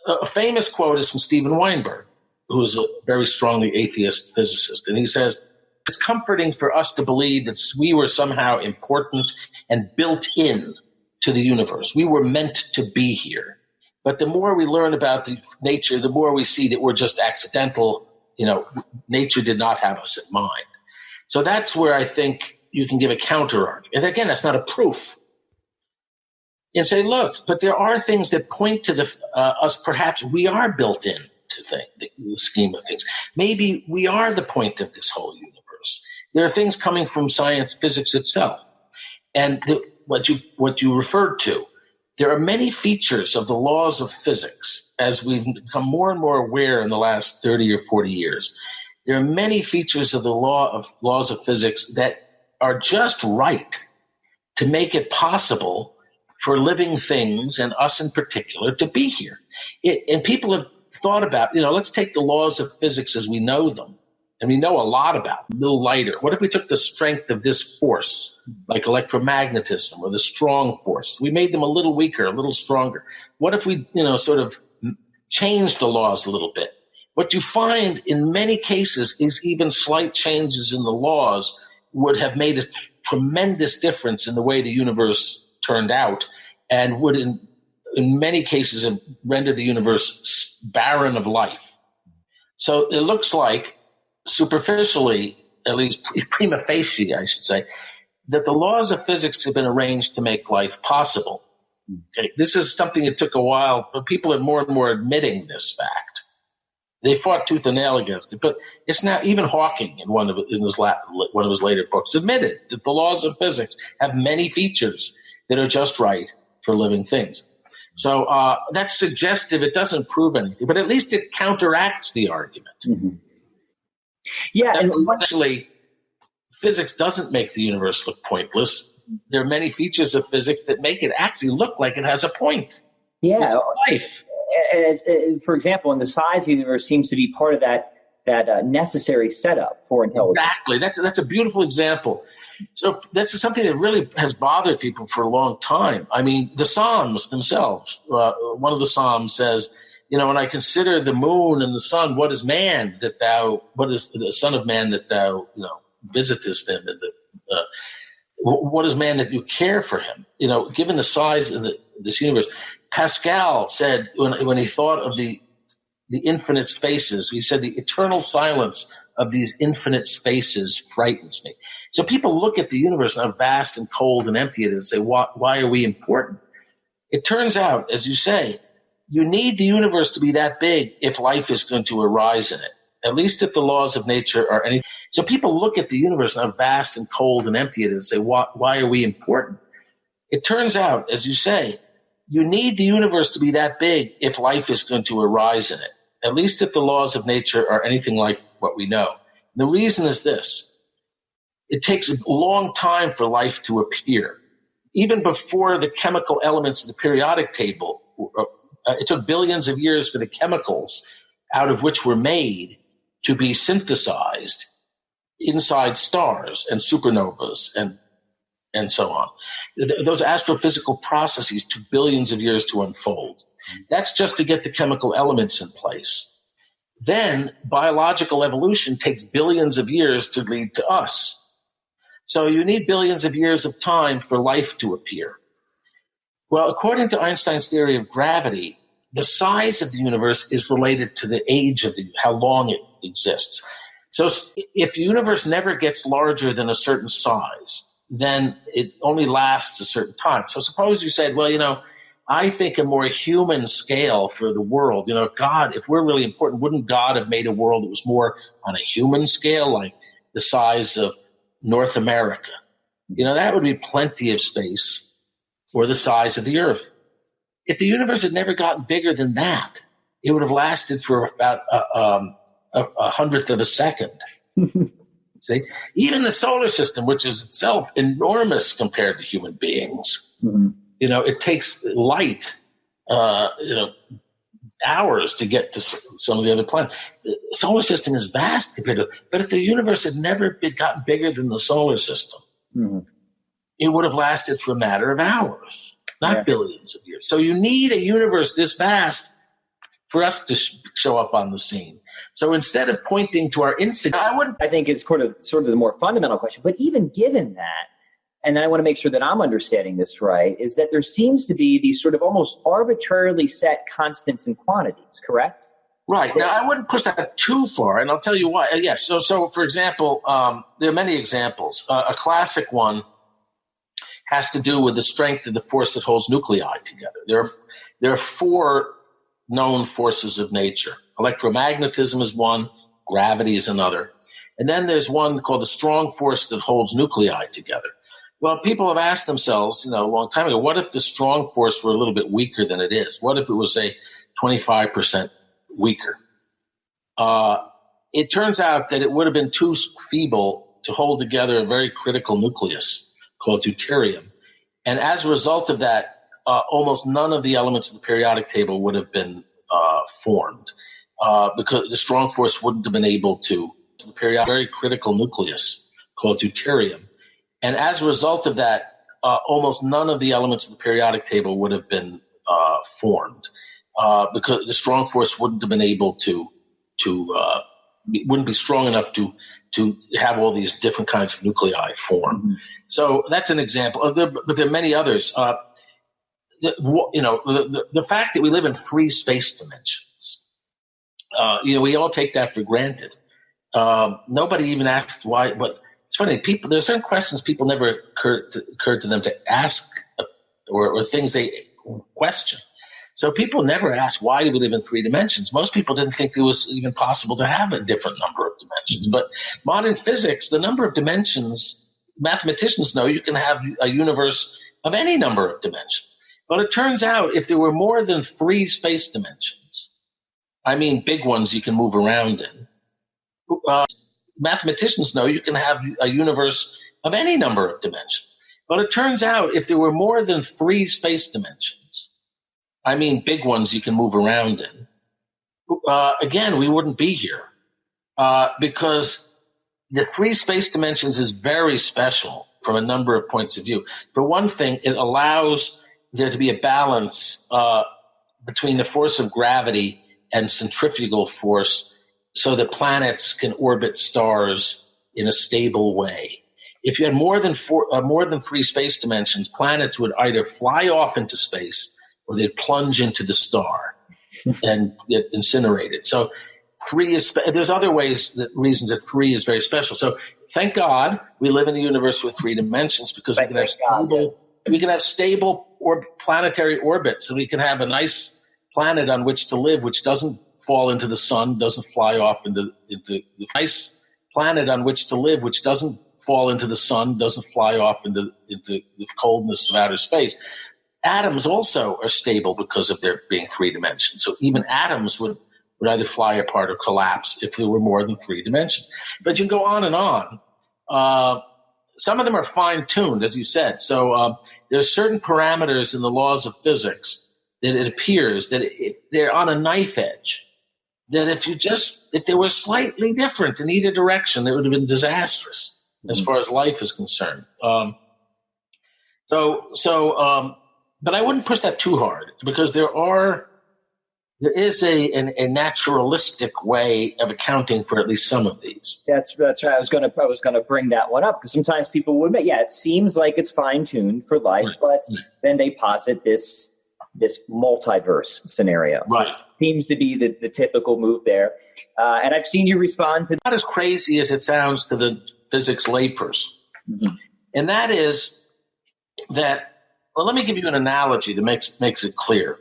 a famous quote is from Stephen Weinberg, who is a very strongly atheist physicist. And he says, it's comforting for us to believe that we were somehow important and built in to the universe. We were meant to be here. But the more we learn about the nature, the more we see that we're just accidental. Nature did not have us in mind. So that's where I think you can give a counter argument. And again, that's not a proof. And say, look, but there are things that point to us. Perhaps we are built in to the scheme of things. Maybe we are the point of this whole universe. There are things coming from physics itself. And what you referred to, there are many features of the laws of physics, as we've become more and more aware in the last 30 or 40 years. There are many features of the laws of physics that are just right to make it possible for living things, and us in particular, to be here. And people have thought about, let's take the laws of physics as we know them, and we know a lot about them, a little lighter. What if we took the strength of this force, like electromagnetism or the strong force, we made them a little weaker, a little stronger? What if we, sort of changed the laws a little bit? What you find in many cases is even slight changes in the laws would have made a tremendous difference in the way the universe turned out, and would in many cases have rendered the universe barren of life. So it looks like, superficially, at least prima facie, I should say, that the laws of physics have been arranged to make life possible. Okay? This is something that took a while, but people are more and more admitting this fact. They fought tooth and nail against it, but it's now even Hawking in one of his later books admitted that the laws of physics have many features that are just right for living things. So that's suggestive. It doesn't prove anything, but at least it counteracts the argument. Mm-hmm. Yeah, and actually, physics doesn't make the universe look pointless. There are many features of physics that make it actually look like it has a point. Yeah, it's life. For example, and the size of the universe seems to be part of that necessary setup for intelligence. Exactly. That's a beautiful example. So that's something that really has bothered people for a long time. I mean, the Psalms themselves, one of the Psalms says, when I consider the moon and the sun, what is the son of man that thou, visitest him? And what is man that you care for him? Given the size of this universe, Pascal said when he thought of the infinite spaces, he said the eternal silence of these infinite spaces frightens me. So people look at the universe and how vast and cold and empty it is and say, why are we important? It turns out, as you say, you need the universe to be that big if life is going to arise in it, at least if the laws of nature are anything. So people look at the universe and how vast and cold and empty it is and say, why are we important? It turns out, as you say, you need the universe to be that big if life is going to arise in it, at least if the laws of nature are anything like what we know. The reason is this. It takes a long time for life to appear. Even before the chemical elements of the periodic table, it took billions of years for the chemicals out of which were made to be synthesized inside stars and supernovas and so on. Those astrophysical processes took billions of years to unfold. That's just to get the chemical elements in place. Then biological evolution takes billions of years to lead to us. So you need billions of years of time for life to appear. Well, according to Einstein's theory of gravity, the size of the universe is related to the age of how long it exists. So if the universe never gets larger than a certain size, then it only lasts a certain time. So suppose you said, well, I think a more human scale for the world, God, if we're really important, wouldn't God have made a world that was more on a human scale, like the size of North America? That would be plenty of space for the size of the Earth. If the universe had never gotten bigger than that, it would have lasted for about a hundredth of a second. See, even the solar system, which is itself enormous compared to human beings, it takes light, hours to get to some of the other planets. The solar system is vast compared to, but if the universe had never gotten bigger than the solar system, it would have lasted for a matter of hours, not billions of years. So you need a universe this vast for us to show up on the scene. So instead of pointing to our insignificance, I think it's sort of the more fundamental question. But even given that, and I want to make sure that I'm understanding this right, is that there seems to be these sort of almost arbitrarily set constants and quantities, correct? Right. Now, I wouldn't push that too far, and I'll tell you why. Yes. So for example, there are many examples. A classic one has to do with the strength of the force that holds nuclei together. There are four known forces of nature. Electromagnetism is one, gravity is another. And then there's one called the strong force that holds nuclei together. Well, people have asked themselves, a long time ago, what if the strong force were a little bit weaker than it is? What if it was, say, 25% weaker? It turns out that it would have been too feeble to hold together a very critical nucleus called deuterium. And as a result of that, almost none of the elements of the periodic table would have been formed because the strong force wouldn't have been able to. The periodic, very critical nucleus called deuterium. And as a result of that, almost none of the elements of the periodic table would have been formed because the strong force wouldn't have been able to wouldn't be strong enough to have all these different kinds of nuclei form. Mm-hmm. So that's an example. But there are many others. The fact that we live in three space dimensions, we all take that for granted. Nobody even asked why, but it's funny. There's certain questions people never occurred to them to ask, or things they question. So people never ask, why do we live in 3 dimensions? Most people didn't think it was even possible to have a different number of dimensions. But modern physics, the number of dimensions, mathematicians know you can have a universe of any number of dimensions. But it turns out if there were more than 3 space dimensions, I mean big ones you can move around in, mathematicians know you can have a universe of any number of dimensions. But it turns out if there were more than 3 space dimensions, I mean big ones you can move around in, again, we wouldn't be here because the 3 space dimensions is very special from a number of points of view. For one thing, it allows there to be a balance between the force of gravity and centrifugal force so that planets can orbit stars in a stable way. If you had more than 3 space dimensions, planets would either fly off into space or they'd plunge into the star and get incinerated. So 3 is there's other reasons that 3 is very special. So thank God we live in a universe with 3 dimensions, because we can have stable planetary orbits, and we can have a nice planet on which to live, which doesn't fall into the sun, doesn't fly off into the nice planet on which to live, which doesn't fall into the sun, doesn't fly off into the coldness of outer space. Atoms also are stable because of there being 3 dimensions. So even atoms would either fly apart or collapse if there were more than 3 dimensions. But you can go on and on. Some of them are fine-tuned, as you said. So there's certain parameters in the laws of physics that it appears that if they're on a knife edge, that if they were slightly different in either direction, it would have been disastrous as far as life is concerned. But I wouldn't push that too hard, because there is a naturalistic way of accounting for at least some of these. That's right. I was going to bring that one up, because sometimes people would admit, it seems like it's fine tuned for life, right. But then they posit this multiverse scenario. Right. Seems to be the typical move there. And I've seen you respond to not as crazy as it sounds to the physics layperson. Mm-hmm. And that is that, well, let me give you an analogy that makes it clear.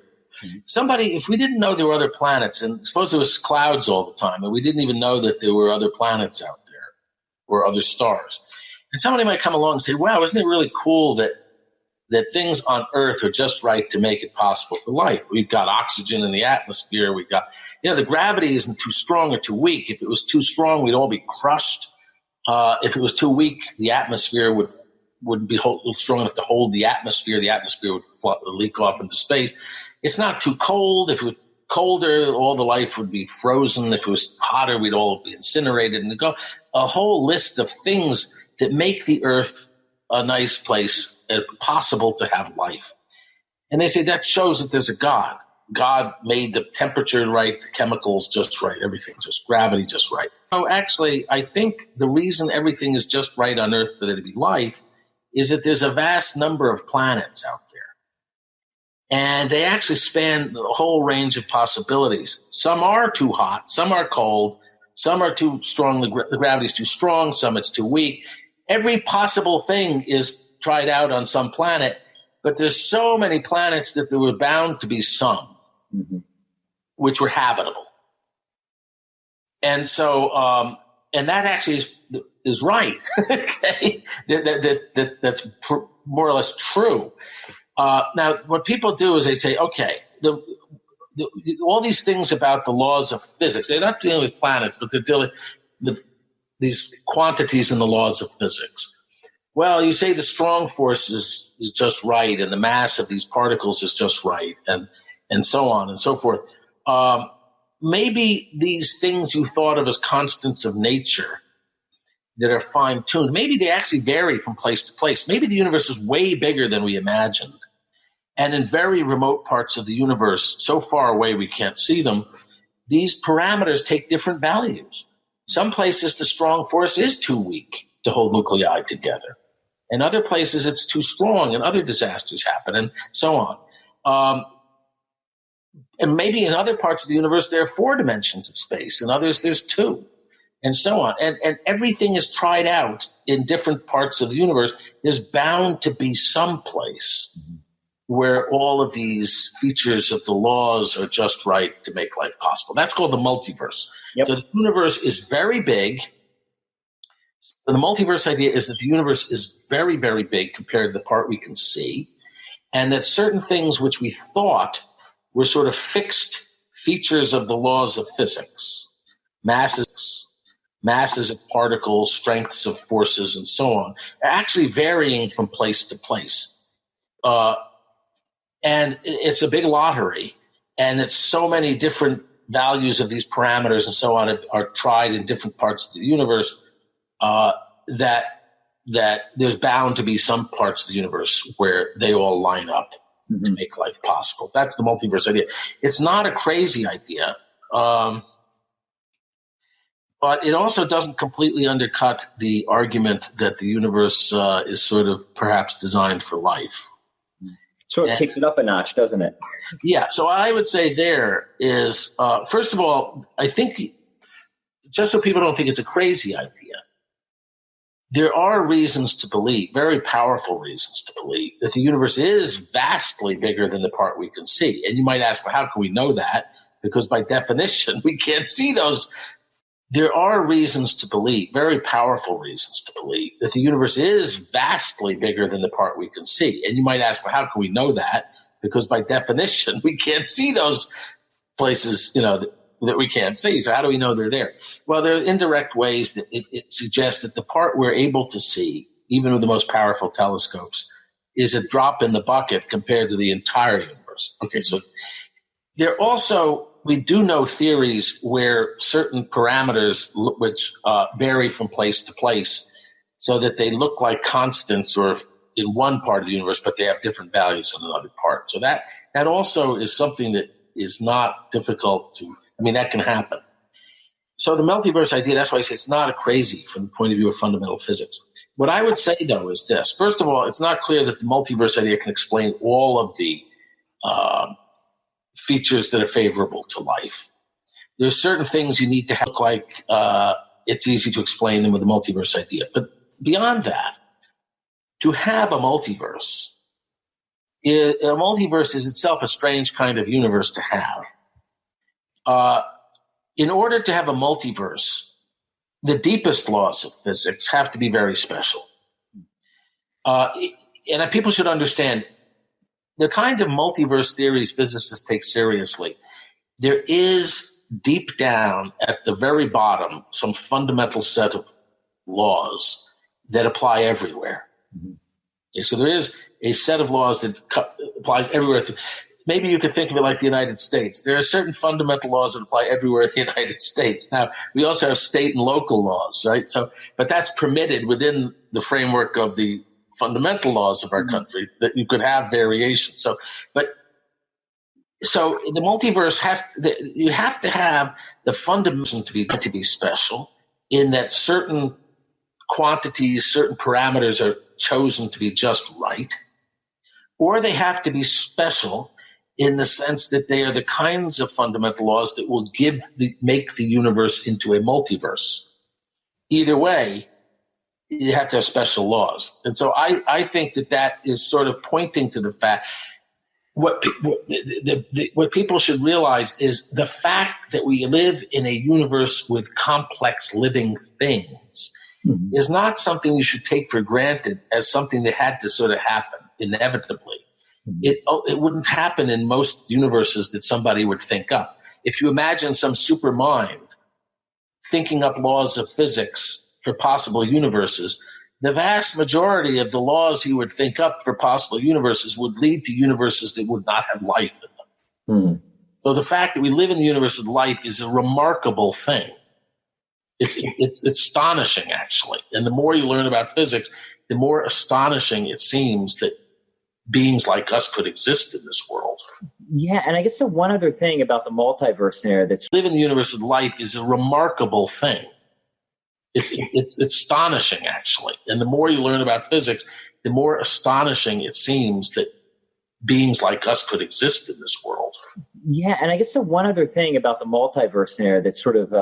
Somebody, if we didn't know there were other planets, and suppose there was clouds all the time, and we didn't even know that there were other planets out there or other stars, and somebody might come along and say, wow, isn't it really cool that things on Earth are just right to make it possible for life? We've got oxygen in the atmosphere. We've got, the gravity isn't too strong or too weak. If it was too strong, we'd all be crushed. If it was too weak, the atmosphere wouldn't be strong enough to hold the atmosphere. The atmosphere would leak off into space. It's not too cold. If it was colder, all the life would be frozen. If it was hotter, we'd all be incinerated. And go a whole list of things that make the Earth a nice place, possible to have life. And they say that shows that there's a God. God made the temperature right, the chemicals just right, everything just gravity just right. So actually, I think the reason everything is just right on Earth for there to be life is that there's a vast number of planets out there. And they actually span the whole range of possibilities. Some are too hot, some are cold, some are too strong, the gravity's too strong, some it's too weak. Every possible thing is tried out on some planet, but there's so many planets that there were bound to be some which were habitable. And so, and that actually is right. Okay, that's more or less true. Now, what people do is they say, okay, all these things about the laws of physics, they're not dealing with planets, but they're dealing with these quantities in the laws of physics. Well, you say the strong force is just right, and the mass of these particles is just right, and so on and so forth. Maybe these things you thought of as constants of nature that are fine-tuned, maybe they actually vary from place to place. Maybe the universe is way bigger than we imagined. And in very remote parts of the universe, so far away we can't see them, these parameters take different values. Some places the strong force is too weak to hold nuclei together. In other places it's too strong and other disasters happen, and so on. And maybe in other parts of the universe there are 4 dimensions of space, in others there's 2. and so on. And everything is tried out in different parts of the universe. There's bound to be some place where all of these features of the laws are just right to make life possible. That's called the multiverse. Yep. So the universe is very big. The multiverse idea is that the universe is very, very big compared to the part we can see, and that certain things which we thought were sort of fixed features of the laws of physics, masses of particles, strengths of forces, and so on, are actually varying from place to place. And it's a big lottery, and it's so many different values of these parameters and so on are tried in different parts of the universe that there's bound to be some parts of the universe where they all line up to make life possible. That's the multiverse idea. It's not a crazy idea, but it also doesn't completely undercut the argument that the universe is sort of perhaps designed for life. Sort of kicks it up a notch, doesn't it? Yeah. So I would say there is, first of all, I think, just so people don't think it's a crazy idea, there are reasons to believe, very powerful reasons to believe, that the universe is vastly bigger than the part we can see. And you might ask, well, how can we know that? Because by definition, we can't see those. There are reasons to believe, very powerful reasons to believe, that the universe is vastly bigger than the part we can see. And you might ask, well, how can we know that? Because by definition, we can't see those places, that we can't see. So how do we know they're there? Well, there are indirect ways that it suggests that the part we're able to see, even with the most powerful telescopes, is a drop in the bucket compared to the entire universe. Okay, so there also, we do know theories where certain parameters which vary from place to place so that they look like constants or in one part of the universe, but they have different values in another part. So that also is something that is not difficult to, that can happen. So the multiverse idea, that's why I say it's not a crazy from the point of view of fundamental physics. What I would say, though, is this. First of all, it's not clear that the multiverse idea can explain all of the features that are favorable to life. There's certain things you need to have look like it's easy to explain them with the multiverse idea. But beyond that, to have a multiverse is itself a strange kind of universe to have. In order to have a multiverse, the deepest laws of physics have to be very special. And people should understand the kind of multiverse theories physicists take seriously. There is deep down at the very bottom some fundamental set of laws that apply everywhere. Okay, so there is a set of laws that applies everywhere. Maybe you could think of it like the United States. There are certain fundamental laws that apply everywhere in the United States. Now, we also have state and local laws, right? But that's permitted within the framework of the fundamental laws of our country, that you could have variation. So the multiverse you have to have the fundamentals to be special, in that certain quantities, certain parameters are chosen to be just right, or they have to be special in the sense that they are the kinds of fundamental laws that will make the universe into a multiverse. Either way, you have to have special laws. And so I think that is sort of pointing to the fact, what people should realize is the fact that we live in a universe with complex living things is not something you should take for granted as something that had to sort of happen inevitably. It wouldn't happen in most universes that somebody would think up. If you imagine some super mind thinking up laws of physics for possible universes, the vast majority of the laws he would think up for possible universes would lead to universes that would not have life in them. So the fact that we live in the universe with life is a remarkable thing. It's astonishing, actually. And the more you learn about physics, the more astonishing it seems that beings like us could exist in this world. Yeah, and I guess the one other thing about the multiverse there that's live in the universe with life is a remarkable thing. It's astonishing, actually. And the more you learn about physics, the more astonishing it seems that beings like us could exist in this world. Yeah, and I guess the one other thing about the multiverse there that's sort of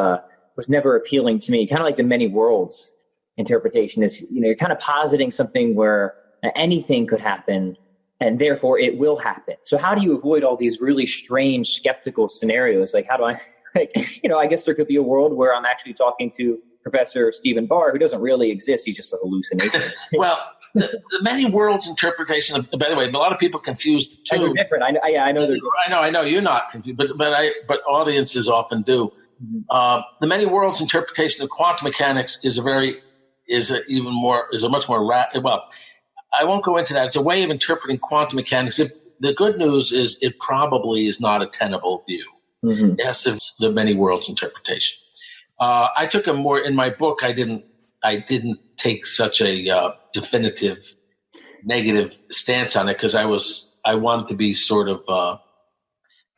was never appealing to me. Kind of like the many worlds interpretation is, you're kind of positing something where anything could happen and therefore it will happen. So how do you avoid all these really strange skeptical scenarios? Like, how do I, I guess there could be a world where I'm actually talking to Professor Stephen Barr, who doesn't really exist. He's just a hallucination. Well, the many worlds interpretation of, by the way, a lot of people confuse the two. They're different. I know they're different. I know you're not confused, but audiences often do. The many worlds interpretation of quantum mechanics is a much more well, I won't go into that. It's a way of interpreting quantum mechanics. The good news is it probably is not a tenable view. Yes, it's the many worlds interpretation. I took a more in my book. I didn't take such a definitive negative stance on it because I wanted to be sort of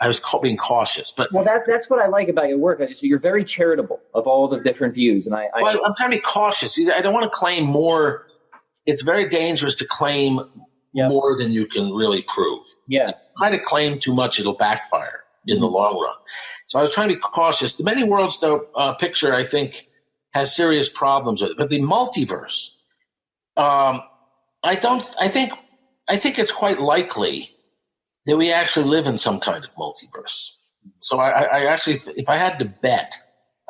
I was being cautious. But that's what I like about your work. You're very charitable of all the different views, and I'm trying to be cautious. I don't want to claim more. It's very dangerous to claim more than you can really prove. Yeah, try to claim too much, it'll backfire in the long run. So I was trying to be cautious. The many worlds, though, picture, I think, has serious problems with it. But the multiverse, I think it's quite likely that we actually live in some kind of multiverse. So I actually, if I had to bet,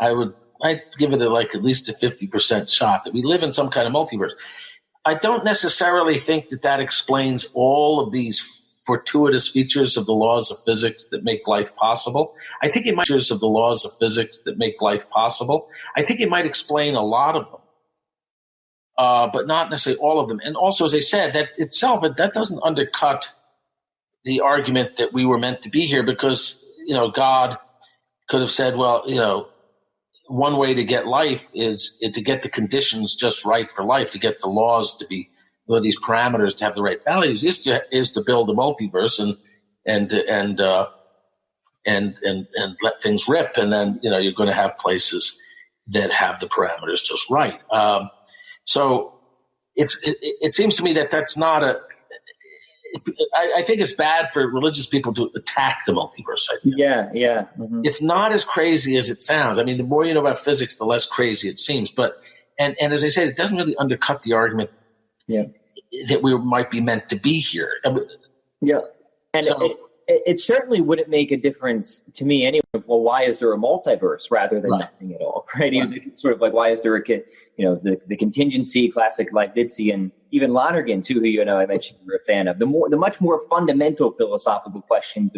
I'd give it at least a 50% shot that we live in some kind of multiverse. I don't necessarily think that explains all of these fortuitous features of the laws of physics that make life possible. I think it might of the laws of physics that make life possible. I think it might explain a lot of them, but not necessarily all of them. And also, as I said, that doesn't undercut the argument that we were meant to be here, because God could have said, well, one way to get life is to get the conditions just right for life, to get the laws to be, these parameters to have the right values, is to build a multiverse and let things rip, and then you're going to have places that have the parameters just right. So it seems to me that's not I think it's bad for religious people to attack the multiverse idea. Yeah. Mm-hmm. It's not as crazy as it sounds. I mean, the more you know about physics, the less crazy it seems. But and as I said, it doesn't really undercut the argument that we might be meant to be here. Yeah, and so, it certainly wouldn't make a difference to me anyway. Well, why is there a multiverse rather than nothing at all? Right? Sort of like, why is there the contingency, classic Leibnizian, even Lonergan too, who I mentioned you're a fan of. The much more fundamental philosophical questions.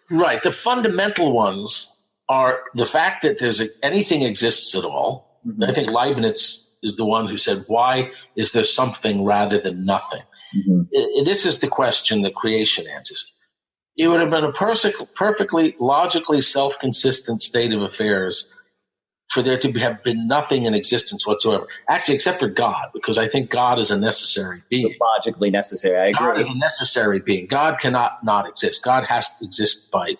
Right. The fundamental ones are the fact that anything exists at all. Mm-hmm. I think Leibniz is the one who said, why is there something rather than nothing? Mm-hmm. This is the question that creation answers. It would have been a perfectly logically self-consistent state of affairs for there to have been nothing in existence whatsoever. Actually, except for God, because I think God is a necessary being. Logically necessary, I agree. God is a necessary being. God cannot not exist. God has to exist by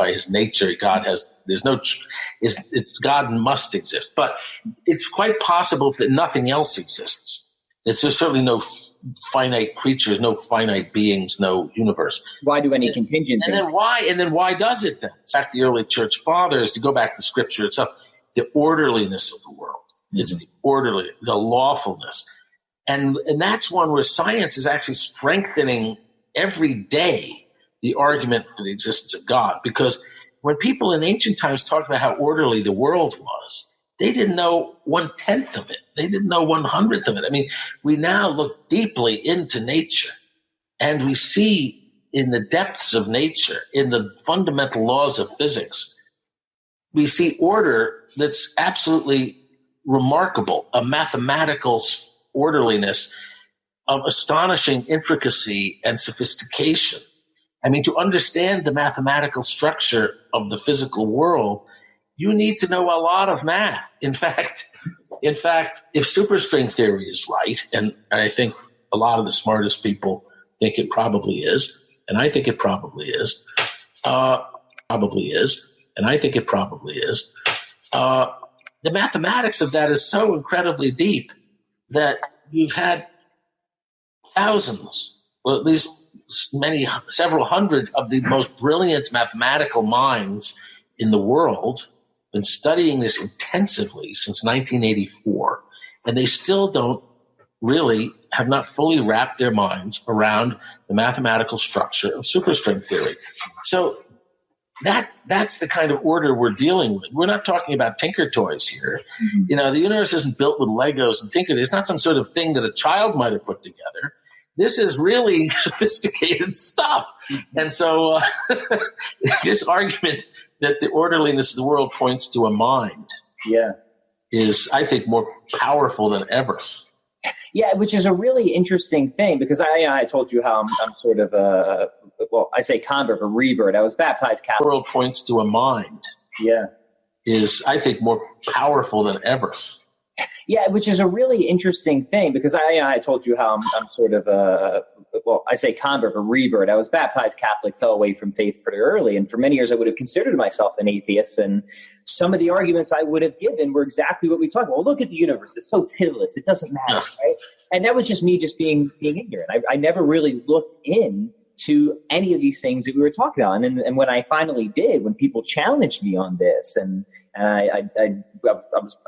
his nature. God must exist. But it's quite possible that nothing else exists. There's certainly no finite creatures, no finite beings, no universe. Why do any contingent? And then why does it then? In fact, the early church fathers, to go back to scripture itself, the orderliness of the world. Mm-hmm. It's the lawfulness. And that's one where science is actually strengthening every day the argument for the existence of God. Because when people in ancient times talked about how orderly the world was, they didn't know 1/10 of it. They didn't know 1/100th of it. I mean, we now look deeply into nature, and we see in the depths of nature, in the fundamental laws of physics, we see order that's absolutely remarkable, a mathematical orderliness of astonishing intricacy and sophistication. I mean, to understand the mathematical structure of the physical world, you need to know a lot of math. In fact, if superstring theory is right, and I think a lot of the smartest people think it probably is, and I think it probably is, the mathematics of that is so incredibly deep that you've had thousands, or at least several hundred of the most brilliant mathematical minds in the world been studying this intensively since 1984, and they still have not fully wrapped their minds around the mathematical structure of superstring theory. So that's the kind of order we're dealing with. We're not talking about Tinker Toys here. Mm-hmm. The universe isn't built with Legos and Tinker Toys. It's not some sort of thing that a child might have put together. This is really sophisticated stuff. And so this argument that the orderliness of the world points to a mind is, I think, more powerful than ever. Yeah, which is a really interesting thing, because I told you how I'm sort of I say convert, but revert. I was baptized Catholic. The world points to a mind. Yeah. Is, I think, more powerful than ever. Yeah, which is a really interesting thing, because I told you how I'm sort of I say convert, but revert. I was baptized Catholic, fell away from faith pretty early, and for many years I would have considered myself an atheist, and some of the arguments I would have given were exactly what we talked about. Well, look at the universe. It's so pitiless. It doesn't matter, right? And that was just me just being ignorant. I never really looked into any of these things that we were talking about. And when I finally did, when people challenged me on this, and I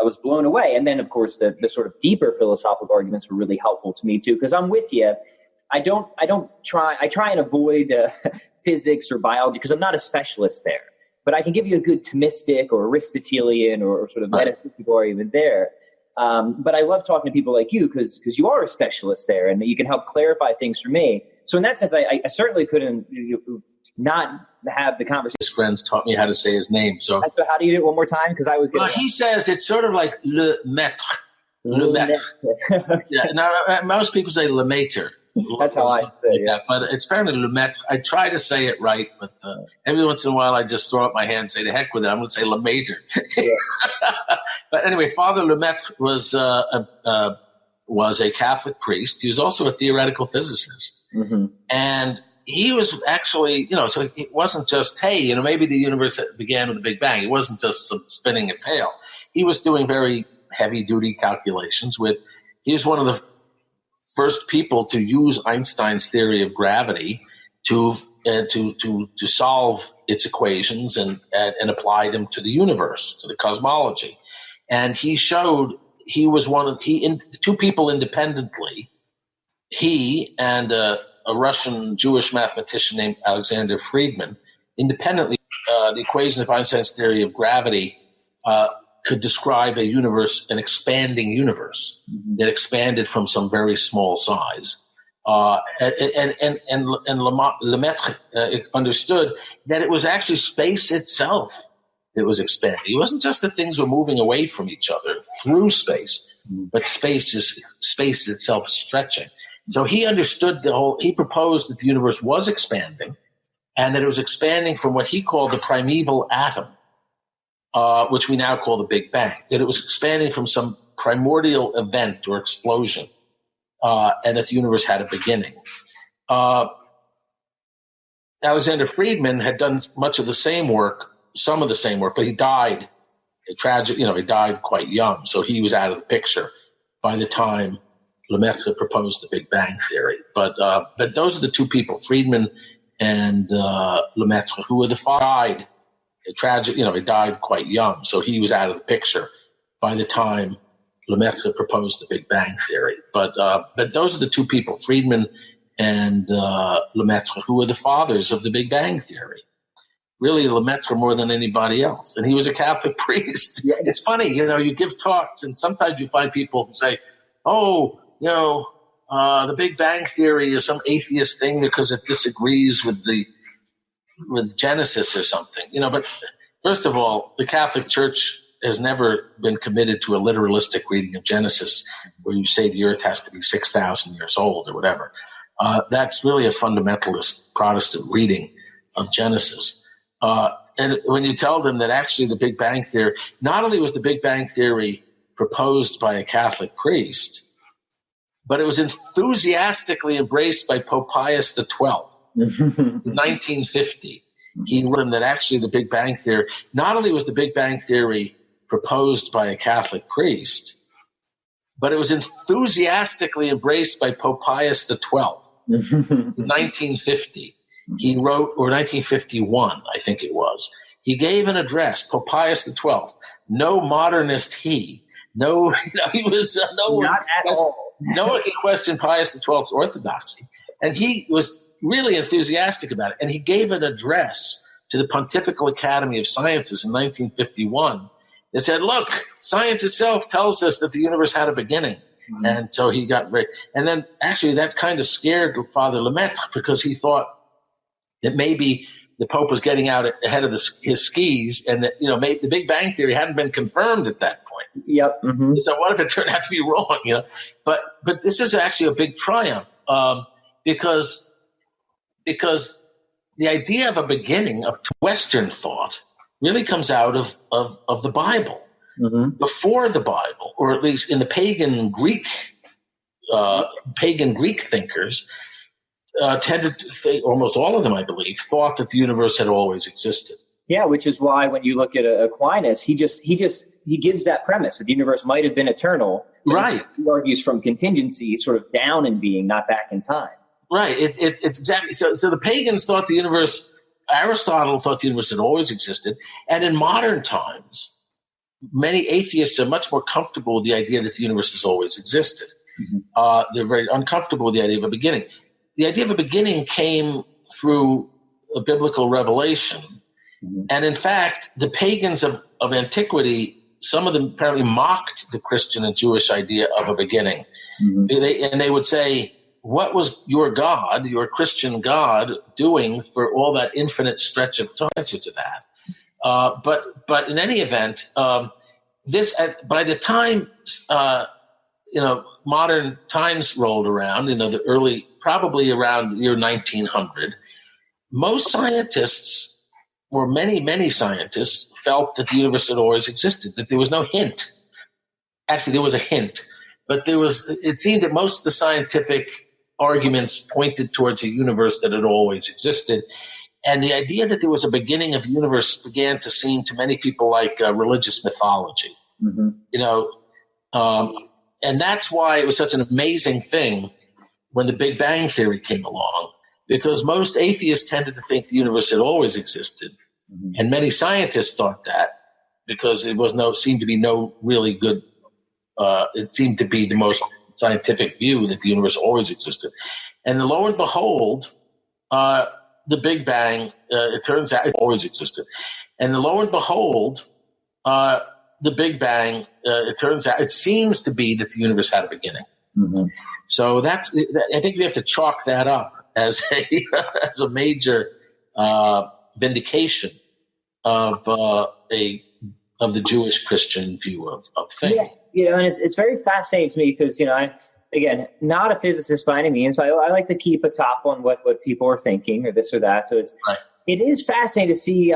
was blown away. And then, of course, the sort of deeper philosophical arguments were really helpful to me too, because I'm with you. I try and avoid physics or biology because I'm not a specialist there. But I can give you a good Thomistic or Aristotelian or sort of metaphysical argument there. But I love talking to people like you because you are a specialist there, and you can help clarify things for me. So in that sense, I certainly couldn't not have the conversation. His friends taught me how to say his name. So how do you do it one more time? Because I was getting he says it's sort of like le maître. Le maître. Yeah, now, most people say le maître. That's how I say it. Yeah, but it's apparently le maître. I try to say it right, but every once in a while I just throw up my hand and say, the heck with it, I'm going to say le maître. Yeah. But anyway, Father Le Maître was a Catholic priest. He was also a theoretical physicist. Mm-hmm. And he was actually, so it wasn't just, hey, maybe the universe began with the Big Bang. It wasn't just spinning a tail. He was doing very heavy-duty calculations he was one of the first people to use Einstein's theory of gravity to solve its equations and apply them to the universe, to the cosmology. And he showed two people independently, he and a Russian Jewish mathematician named Alexander Friedman, independently, the equations of Einstein's theory of gravity could describe a universe, an expanding universe that expanded from some very small size. And Lemaitre understood that it was actually space itself that was expanding. It wasn't just that things were moving away from each other through space, but space itself stretching. So he understood he proposed that the universe was expanding, and that it was expanding from what he called the primeval atom, which we now call the Big Bang, that it was expanding from some primordial event or explosion, and that the universe had a beginning. Alexander Friedman had done much of the same work, some of the same work, but he died he died quite young, so he was out of the picture by the time Lemaitre proposed the Big Bang theory. But those are the two people, Friedman and Lemaitre, who were died. He died quite young, so he was out of the picture by the time Lemaitre proposed the Big Bang theory. But those are the two people, Friedman and Lemaitre, who were the fathers of the Big Bang theory. Really, Lemaitre more than anybody else. And he was a Catholic priest. Yeah. It's funny, you give talks, and sometimes you find people who say, the Big Bang theory is some atheist thing because it disagrees with Genesis or something. But first of all, the Catholic Church has never been committed to a literalistic reading of Genesis where you say the earth has to be 6,000 years old or whatever. That's really a fundamentalist Protestant reading of Genesis. And when you tell them that actually the Big Bang theory, not only was the Big Bang theory proposed by a Catholic priest, but it was enthusiastically embraced by Pope Pius XII in 1950. He wrote that actually the Big Bang theory, not only was the Big Bang theory proposed by a Catholic priest, but it was enthusiastically embraced by Pope Pius XII in 1950. He wrote, or 1951, I think it was. He gave an address, Pope Pius XII. No modernist he. No, he was Not at all. No one can question Pius XII's orthodoxy. And he was really enthusiastic about it. And he gave an address to the Pontifical Academy of Sciences in 1951 that said, look, science itself tells us that the universe had a beginning. Mm-hmm. And so he got very – and then actually that kind of scared Father Lemaitre because he thought that maybe the Pope was getting out ahead of his skis and that, maybe the Big Bang Theory hadn't been confirmed at that point. Yep. Mm-hmm. So what if it turned out to be wrong, But this is actually a big triumph because the idea of a beginning of Western thought really comes out of the Bible. Mm-hmm. Before the Bible, or at least in the pagan Greek thinkers tended to think, almost all of them, I believe, thought that the universe had always existed. Yeah, which is why when you look at Aquinas, he gives that premise that the universe might have been eternal. Right. He argues from contingency, sort of down in being, not back in time. Right. It's exactly so. The pagans thought the universe. Aristotle thought the universe had always existed, and in modern times, many atheists are much more comfortable with the idea that the universe has always existed. Mm-hmm. They're very uncomfortable with the idea of a beginning. The idea of a beginning came through a biblical revelation. Mm-hmm. And in fact, the pagans of antiquity, some of them apparently mocked the Christian and Jewish idea of a beginning. Mm-hmm. They would say, what was your God, your Christian God, doing for all that infinite stretch of time to that? But in any event, this by the time modern times rolled around, the early, probably around the year 1900, most scientists, or many scientists, felt that the universe had always existed. That there was no hint. Actually, there was a hint, but it seemed that most of the scientific arguments pointed towards a universe that had always existed. And the idea that there was a beginning of the universe began to seem to many people like religious mythology. Mm-hmm. And that's why it was such an amazing thing when the Big Bang Theory came along, because most atheists tended to think the universe had always existed. Mm-hmm. And many scientists thought that because seemed to be no really good, it seemed to be the most scientific view that the universe always existed. And lo and behold, the Big Bang, it turns out it always existed. And lo and behold, the Big Bang, it turns out, it seems to be that the universe had a beginning. Mm-hmm. So I think we have to chalk that up as a major vindication of the Jewish Christian view of things. Yeah, and it's very fascinating to me because, again, not a physicist by any means, but I like to keep a top on what people are thinking or this or that. So it is fascinating to see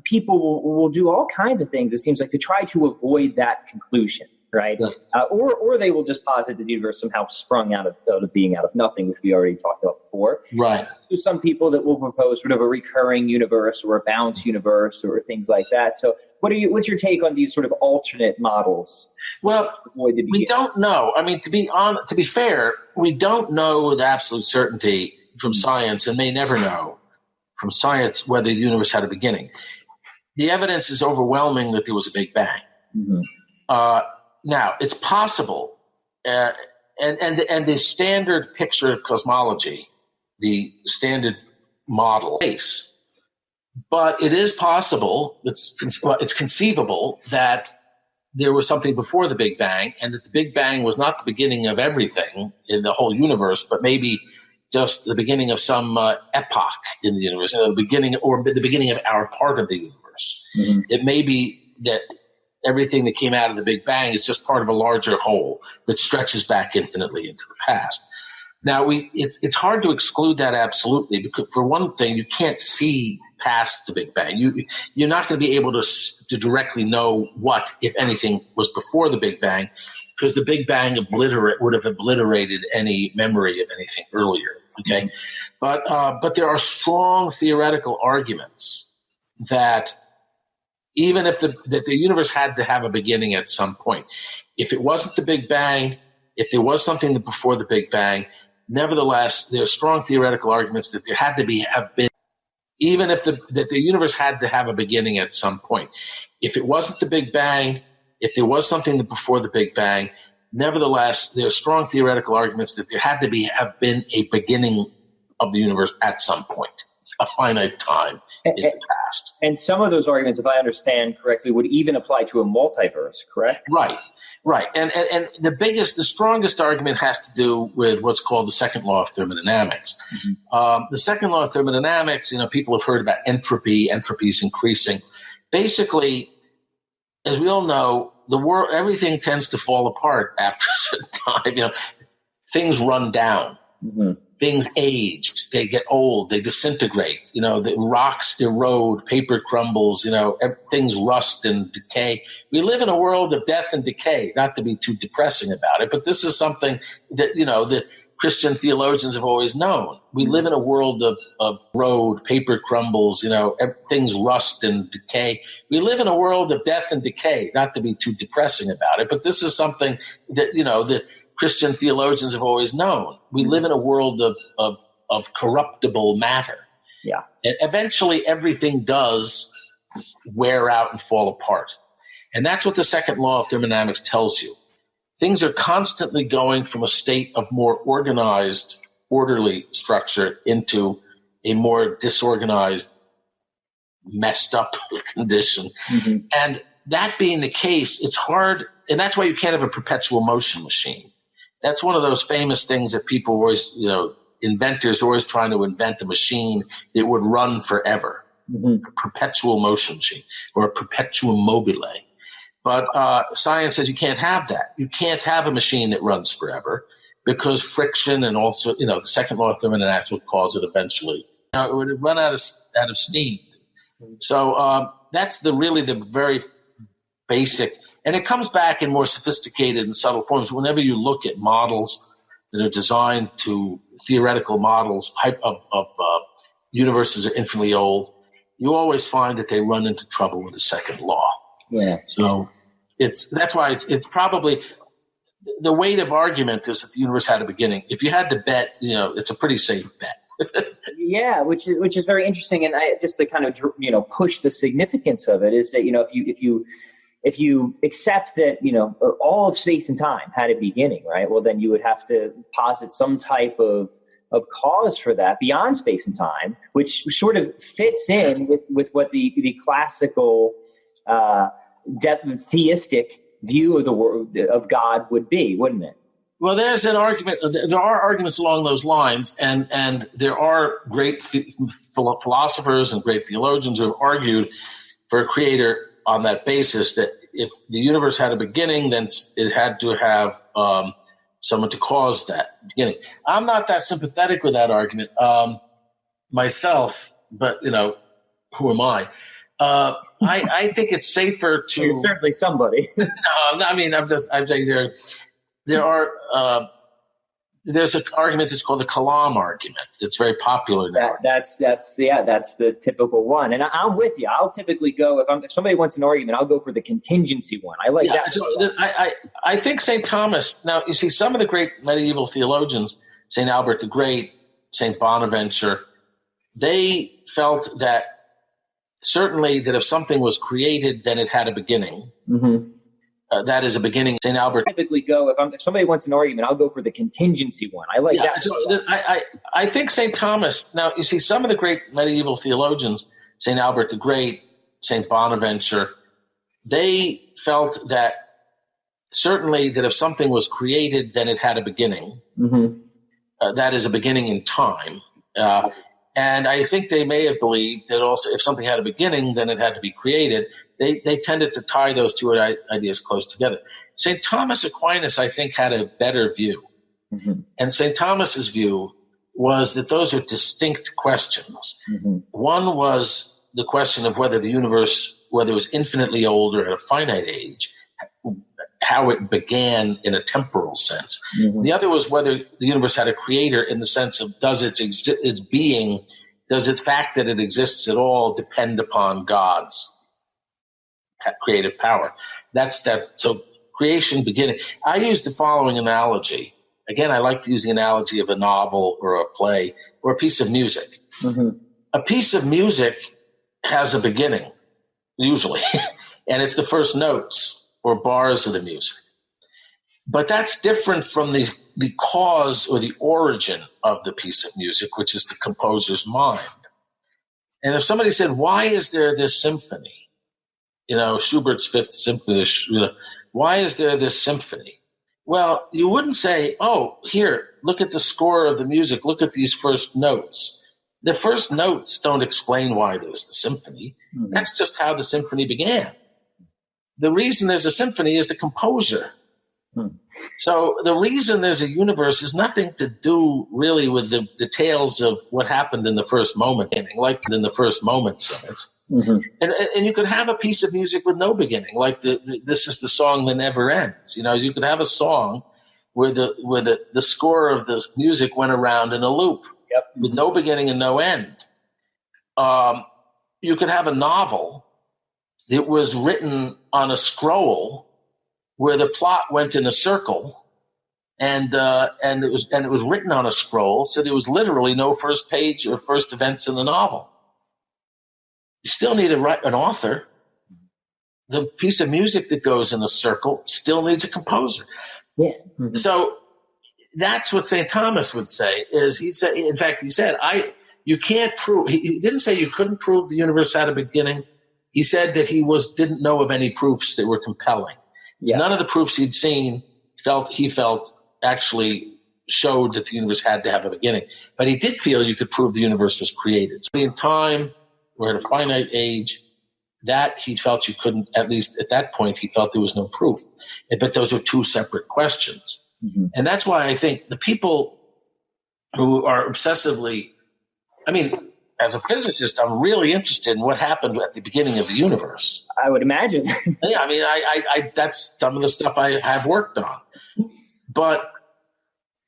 people will do all kinds of things, it seems like, to try to avoid that conclusion, right? Yeah. Or they will just posit that the universe somehow sprung out of being out of nothing, which we already talked about before. Right. There's some people that will propose sort of a recurring universe or a bounce universe or things like that. So what's your take on these sort of alternate models? Well, we don't know. I mean, to be fair, we don't know with absolute certainty from science, and may never know from science whether the universe had a beginning. The evidence is overwhelming that there was a Big Bang. Mm-hmm. Now, it's possible, and the standard picture of cosmology, the standard model, but it is possible, it's conceivable that there was something before the Big Bang, and that the Big Bang was not the beginning of everything in the whole universe, but maybe just the beginning of some epoch in the universe, the beginning of our part of the universe. Mm-hmm. It may be that everything that came out of the Big Bang is just part of a larger whole that stretches back infinitely into the past. Now, it's hard to exclude that absolutely, because for one thing, you can't see past the Big Bang. You're not going to be able to directly know what, if anything, was before the Big Bang, because the Big Bang would have obliterated any memory of anything earlier. Okay, but there are strong theoretical arguments that even if that the universe had to have a beginning at some point, if it wasn't the Big Bang, if there was something before the Big Bang, nevertheless, there are strong theoretical arguments that there had to have been even if that the universe had to have a beginning at some point. If it wasn't the Big Bang, if there was something before the Big Bang, nevertheless, there are strong theoretical arguments that there had to have been a beginning of the universe at some point, a finite time in the past. And some of those arguments, if I understand correctly, would even apply to a multiverse, correct? Right. And the strongest argument has to do with what's called the second law of thermodynamics. Mm-hmm. The second law of thermodynamics, people have heard about entropy. Entropy is increasing. Basically, as we all know, everything tends to fall apart after a certain time. Things run down. Mm-hmm. Things age. They get old. They disintegrate. The rocks erode. Paper crumbles. Things rust and decay. We live in a world of death and decay. Not to be too depressing about it, but this is something that that Christian theologians have always known. We live in a world of road, paper crumbles, things rust and decay. We live in a world of death and decay, not to be too depressing about it, but this is something that, that Christian theologians have always known. We live in a world of corruptible matter. Yeah. And eventually everything does wear out and fall apart. And that's what the second law of thermodynamics tells you. Things are constantly going from a state of more organized, orderly structure into a more disorganized, messed up condition. Mm-hmm. And that being the case, it's hard, and that's why you can't have a perpetual motion machine. That's one of those famous things that people always, inventors are always trying to invent a machine that would run forever, mm-hmm. a perpetual motion machine or a perpetuum mobile. But science says you can't have that. You can't have a machine that runs forever because friction and also, the second law of thermodynamics would cause it eventually. It would run out of steam. So that's really the very basic, and it comes back in more sophisticated and subtle forms. Whenever you look at models that are designed to theoretical models of universes are infinitely old, you always find that they run into trouble with the second law. Yeah. So that's why it's probably the weight of argument is that the universe had a beginning. If you had to bet, it's a pretty safe bet. Yeah, which is very interesting, and just to kind of push the significance of it is that if you accept that all of space and time had a beginning, right? Well, then you would have to posit some type of cause for that beyond space and time, which sort of fits in with what the classical theistic view of the world of God would be, wouldn't it? Well, there's an argument. There are arguments along those lines, and there are great philosophers and great theologians who have argued for a creator on that basis, that if the universe had a beginning, then it had to have someone to cause that beginning. I'm not that sympathetic with that argument myself, but who am I? I think it's safer to. You're certainly somebody. No, I'm saying there's an argument that's called the Kalam argument that's very popular now. That's the typical one, and I'm with you. I'll typically go if somebody wants an argument, I'll go for the contingency one. I like that. So I think St. Thomas. Now you see some of the great medieval theologians, St. Albert the Great, St. Bonaventure, they felt that certainly that if something was created, then it had a beginning. Mm-hmm. That is a beginning. St. Albert. Typically go if somebody wants an argument, I'll go for the contingency one. I like that. So I think St. Thomas. Now you see some of the great medieval theologians, St. Albert the Great, St. Bonaventure, they felt that certainly that if something was created, then it had a beginning. Mm-hmm. That is a beginning in time. And I think they may have believed that also if something had a beginning, then it had to be created. They tended to tie those two ideas close together. St. Thomas Aquinas, I think, had a better view. Mm-hmm. And St. Thomas's view was that those are distinct questions. Mm-hmm. One was the question of whether the universe, whether it was infinitely old or at a finite age, how it began in a temporal sense. Mm-hmm. The other was whether the universe had a creator in the sense of does its fact that it exists at all depend upon God's creative power. That's that. So creation beginning. I use the following analogy. Again, I like to use the analogy of a novel or a play or a piece of music. Mm-hmm. a piece of music has a beginning, usually, and it's the first notes or bars of the music. But that's different from the cause or the origin of the piece of music, which is the composer's mind. And if somebody said, why is there this symphony? Schubert's Fifth Symphony, why is there this symphony? Well, you wouldn't say, oh, here, look at the score of the music, look at these first notes. The first notes don't explain why there's the symphony. Mm-hmm. That's just how the symphony began. The reason there's a symphony is the composer. So the reason there's a universe has nothing to do really with the details of what happened in the first moment, like in the first moments of it. Mm-hmm. And you could have a piece of music with no beginning, like this is the song that never ends. You could have a song where the score of the music went around in a loop, yep, with no beginning and no end. You could have a novel that was written on a scroll where the plot went in a circle, and it was written on a scroll, so there was literally no first page or first events in the novel. You still need an author. The piece of music that goes in a circle still needs a composer. Yeah. Mm-hmm. So that's what St. Thomas would say. He said, you can't prove. He didn't say you couldn't prove the universe had a beginning. He said that he didn't know of any proofs that were compelling. Yeah. None of the proofs he'd seen he felt actually showed that the universe had to have a beginning. But he did feel you could prove the universe was created. So in time, we're at a finite age, that he felt you couldn't, at least at that point, he felt there was no proof. But those were two separate questions. Mm-hmm. And that's why I think the people who are obsessively, as a physicist, I'm really interested in what happened at the beginning of the universe. I would imagine. Yeah, I that's some of the stuff I have worked on. But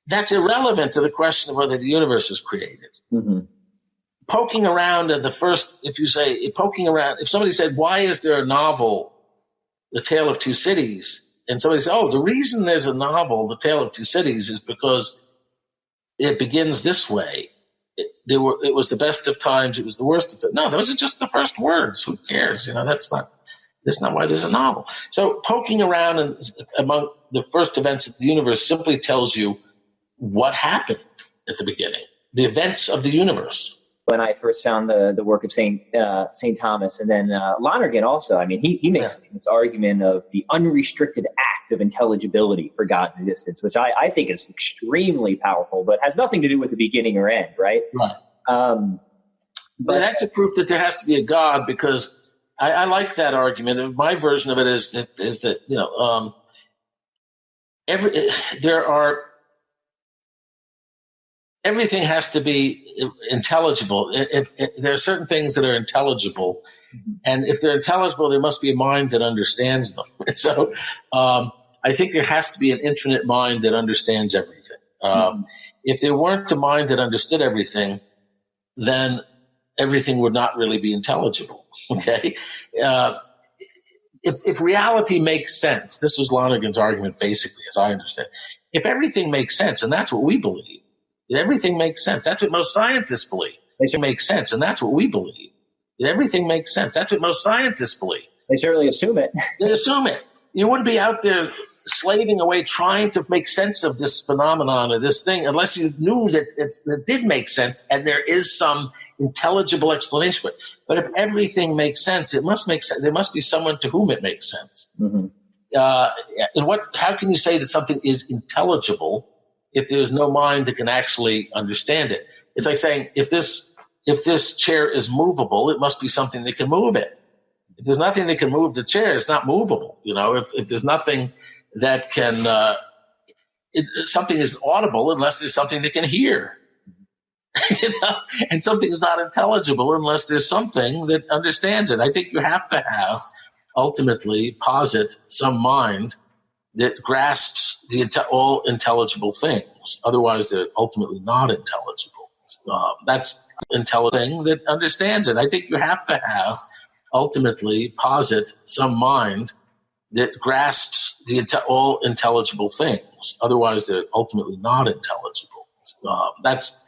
that's irrelevant to the question of whether the universe is created. Mm-hmm. Poking around at if somebody said, why is there a novel, The Tale of Two Cities? And somebody said, oh, the reason there's a novel, The Tale of Two Cities, is because it begins this way. It was the best of times. It was the worst of times. No, those are just the first words. Who cares? That's not why there's a novel. So poking around among the first events of the universe simply tells you what happened at the beginning, the events of the universe. When I first found the work of Saint Thomas, and then Lonergan also, he makes this argument of the unrestricted act of intelligibility for God's existence, which I think is extremely powerful, but has nothing to do with the beginning or end, right? Right. But that's a proof that there has to be a God, because I like that argument. My version of it is that everything has to be intelligible. There are certain things that are intelligible, and if they're intelligible, there must be a mind that understands them. So I think there has to be an infinite mind that understands everything. If there weren't a mind that understood everything, then everything would not really be intelligible. Okay? If reality makes sense, this was Lonergan's argument basically, as I understand. If everything makes sense, and that's what we believe, everything makes sense. That's what most scientists believe. It makes sense, and that's what we believe. Everything makes sense. That's what most scientists believe. They certainly assume it. They assume it. You wouldn't be out there slaving away trying to make sense of this phenomenon or this thing unless you knew that it did make sense and there is some intelligible explanation for it. But if everything makes sense, it must make sense. There must be someone to whom it makes sense. Mm-hmm. How can you say that something is intelligible if there's no mind that can actually understand it? It's like saying if this chair is movable, it must be something that can move it. If there's nothing that can move the chair, it's not movable. If there's nothing that can, something is audible unless there's something that can hear. And something is not intelligible unless there's something that understands it. I think you have to have, ultimately, posit some mind that grasps all intelligible things. Otherwise, they're ultimately not intelligible. That's intelligent thing that understands it. I think you have to have, ultimately, posit some mind that grasps all intelligible things. Otherwise, they're ultimately not intelligible. That's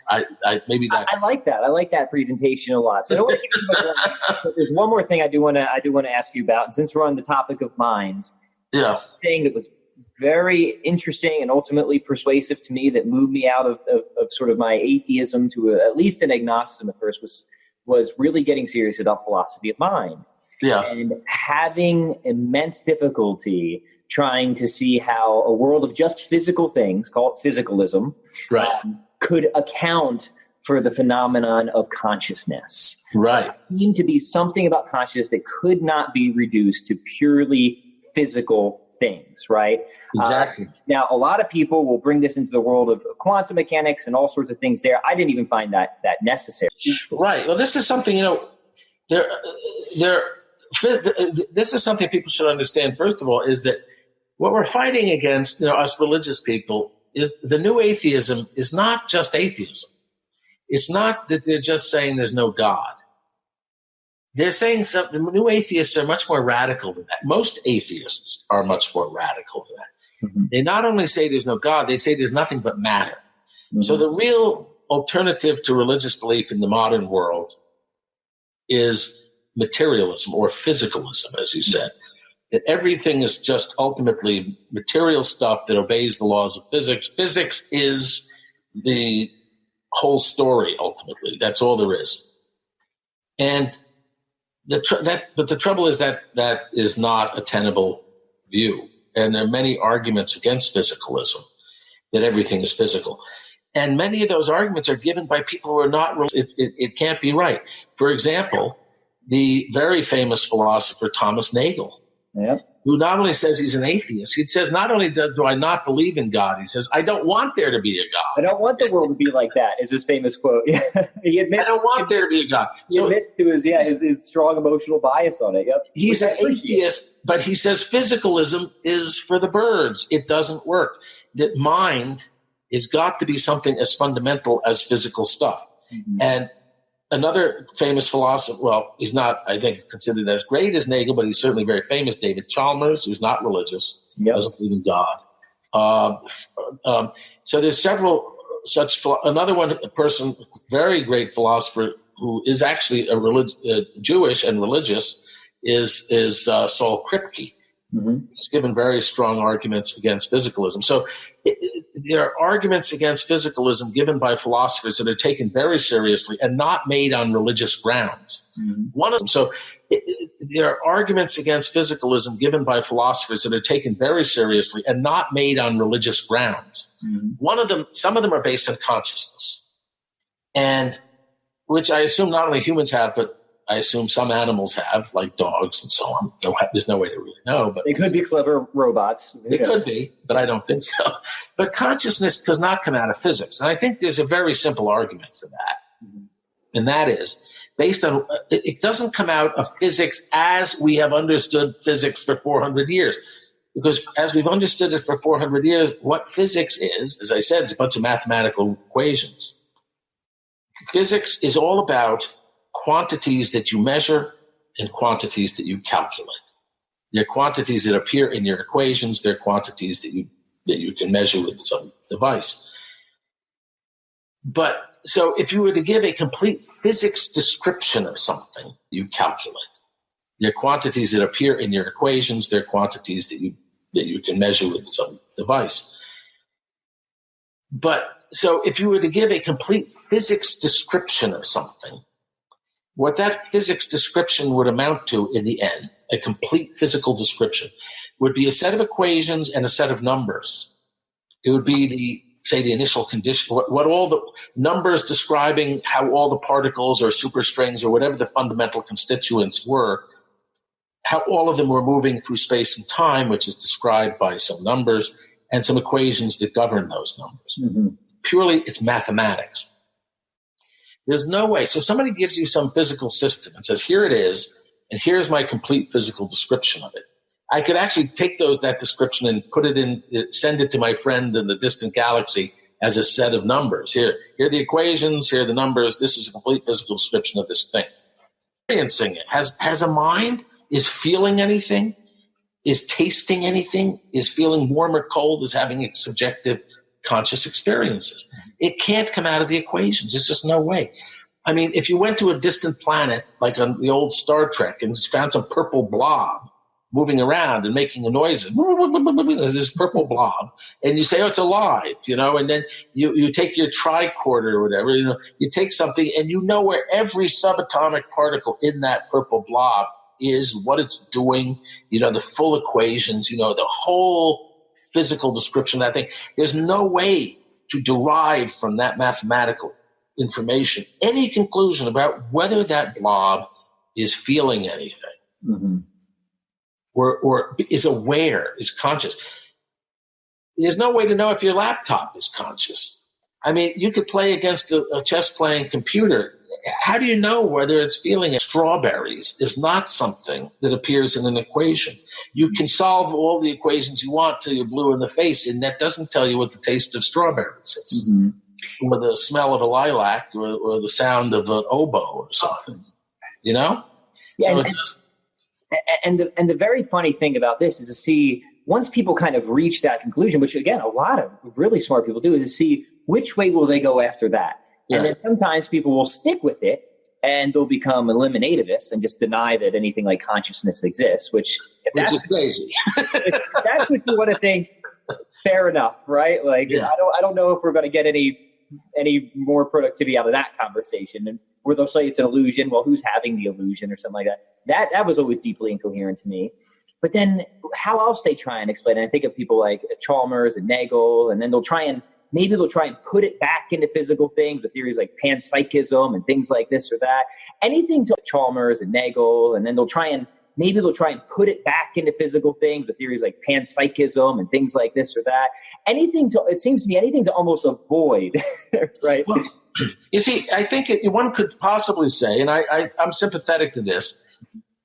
Maybe that. I like that. I like that presentation a lot. So I don't want to keep too much longer, but there's one more thing I do want to ask you about. And since we're on the topic of minds, Yeah. thing that was very interesting and ultimately persuasive to me that moved me out of sort of my atheism to at least an agnosticism at first was really getting serious about philosophy of mind. Yeah. And having immense difficulty trying to see how a world of just physical things, call it physicalism, Right. Could account for the phenomenon of consciousness. Right. There seemed to be something about consciousness that could not be reduced to purely physical things, right? Exactly. Now, a lot of people will bring this into the world of quantum mechanics and all sorts of things there. I didn't even find that necessary. Right. Well, this is something, this is something people should understand, first of all, is that what we're fighting against, us religious people, is the new atheism is not just atheism. It's not that they're just saying there's no God. They're saying something. The new atheists are much more radical than that. Most atheists are much more radical than that. Mm-hmm. They not only say there's no God, they say there's nothing but matter. Mm-hmm. So the real alternative to religious belief in the modern world is materialism or physicalism, as you said. That everything is just ultimately material stuff that obeys the laws of physics. Physics is the whole story, ultimately. That's all there is. And but the trouble is that is not a tenable view. And there are many arguments against physicalism, that everything is physical. And many of those arguments are given by people who are not, it can't be right. For example, the very famous philosopher Thomas Nagel, who not only says he's an atheist, he says not only do I not believe in God, he says, I don't want there to be a God. I don't want the world to be like that, is his famous quote. He admits, I don't want there to be a God. He admits to his strong emotional bias on it. Yep. He's an atheist, but he says physicalism is for the birds. It doesn't work. That mind has got to be something as fundamental as physical stuff. Mm-hmm. And another famous philosopher, well, he's not, I think, considered as great as Nagel, but he's certainly very famous, David Chalmers, who's not religious, doesn't believe in God. So there's several such, another person, very great philosopher, who is actually Jewish and religious, is Saul Kripke. Mm-hmm. He's given very strong arguments against physicalism. So there are arguments against physicalism given by philosophers that are taken very seriously and not made on religious grounds. Mm-hmm. There are arguments against physicalism given by philosophers that are taken very seriously and not made on religious grounds. Mm-hmm. Some of them are based on consciousness, and which I assume not only humans have, but I assume some animals have, like dogs and so on. There's no way to really know. But they could be clever robots. They could be, but I don't think so. But consciousness does not come out of physics. And I think there's a very simple argument for that. Mm-hmm. And that is, based on, it doesn't come out of physics as we have understood physics for 400 years. Because as we've understood it for 400 years, what physics is, as I said, is a bunch of mathematical equations. Physics is all about quantities that you measure and quantities that you calculate. They're quantities that appear in your equations. They're quantities that you can measure with some device. But so if you were to give a complete physics description of something, you calculate. They're quantities that appear in your equations. They're quantities that you can measure with some device. But so if you were to give a complete physics description of something, what that physics description would amount to in the end, a complete physical description, would be a set of equations and a set of numbers. It would be the initial condition, what all the numbers describing how all the particles or superstrings or whatever the fundamental constituents were, how all of them were moving through space and time, which is described by some numbers, and some equations that govern those numbers. Mm-hmm. Purely, it's mathematics. There's no way. So somebody gives you some physical system and says, here it is, and here's my complete physical description of it. I could actually take that description and put it in, send it to my friend in the distant galaxy as a set of numbers. Here are the equations, here are the numbers. This is a complete physical description of this thing. Experiencing it. Has a mind, is feeling anything, is tasting anything, is feeling warm or cold, is having a subjective conscious experiences. It can't come out of the equations. There's just no way. I mean, if you went to a distant planet, like on the old Star Trek, and found some purple blob moving around and making a noise, this purple blob, and you say, oh, it's alive, and then you take your tricorder or whatever, you take something and you know where every subatomic particle in that purple blob is, what it's doing, the full equations, the whole physical description of that thing. There's no way to derive from that mathematical information any conclusion about whether that blob is feeling anything or is aware, is conscious. There's no way to know if your laptop is conscious. I mean, you could play against a chess-playing computer. How do you know whether it's feeling strawberries is not something that appears in an equation? You can solve all the equations you want till you're blue in the face, and that doesn't tell you what the taste of strawberries is, or the smell of a lilac, or the sound of an oboe or something. Yeah, So and the very funny thing about this is to see, once people kind of reach that conclusion, which again, a lot of really smart people do, is to see which way will they go after that. Yeah. And then sometimes people will stick with it and they'll become eliminativists and just deny that anything like consciousness exists, which is crazy. if that's what you want to think, fair enough, right? Like, I don't know if we're going to get any more productivity out of that conversation. And where they'll say it's an illusion. Well, who's having the illusion or something like that? That was always deeply incoherent to me. But then how else they try and explain it? I think of people like Chalmers and Nagel, and then they'll try and put it back into physical things with theories like panpsychism and things like this or that. Anything to Chalmers and Nagel, and then they'll try and put it back into physical things with theories like panpsychism and things like this or that. It seems to me anything to almost avoid, right? Well, you see, I think one could possibly say, and I'm sympathetic to this,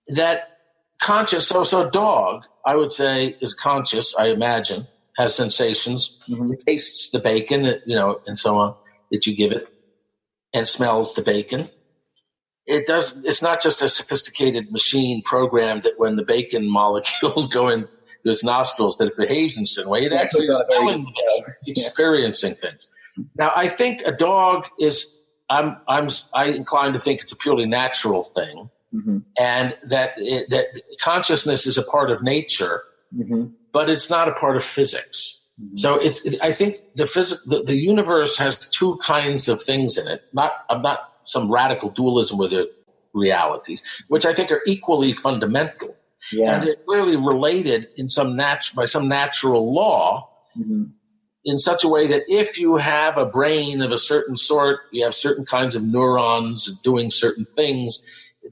that conscious, so a dog, I would say, is conscious, I imagine, has sensations. It tastes the bacon, and so on, that you give it, and smells the bacon. It's not just a sophisticated machine programmed that when the bacon molecules go in its nostrils that it behaves in some way. It actually is smelling, experiencing things. Now, I think a dog is, I incline to think it's a purely natural thing, and that consciousness is a part of nature, but it's not a part of physics. So I think the universe has two kinds of things in it. I'm not some radical dualism with the realities, which I think are equally fundamental, and they're clearly related by some natural law. In such a way that if you have a brain of a certain sort, you have certain kinds of neurons doing certain things,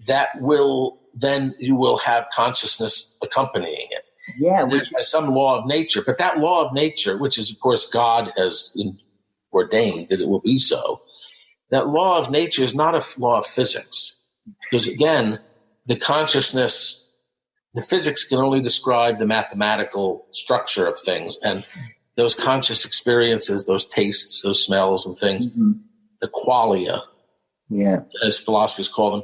then you will have consciousness accompanying it. Yeah, by some law of nature. But that law of nature, which is, of course, God has ordained that it will be so, that law of nature is not a law of physics. Because, again, the physics can only describe the mathematical structure of things, and those conscious experiences, those tastes, those smells and things, the qualia, as philosophers call them,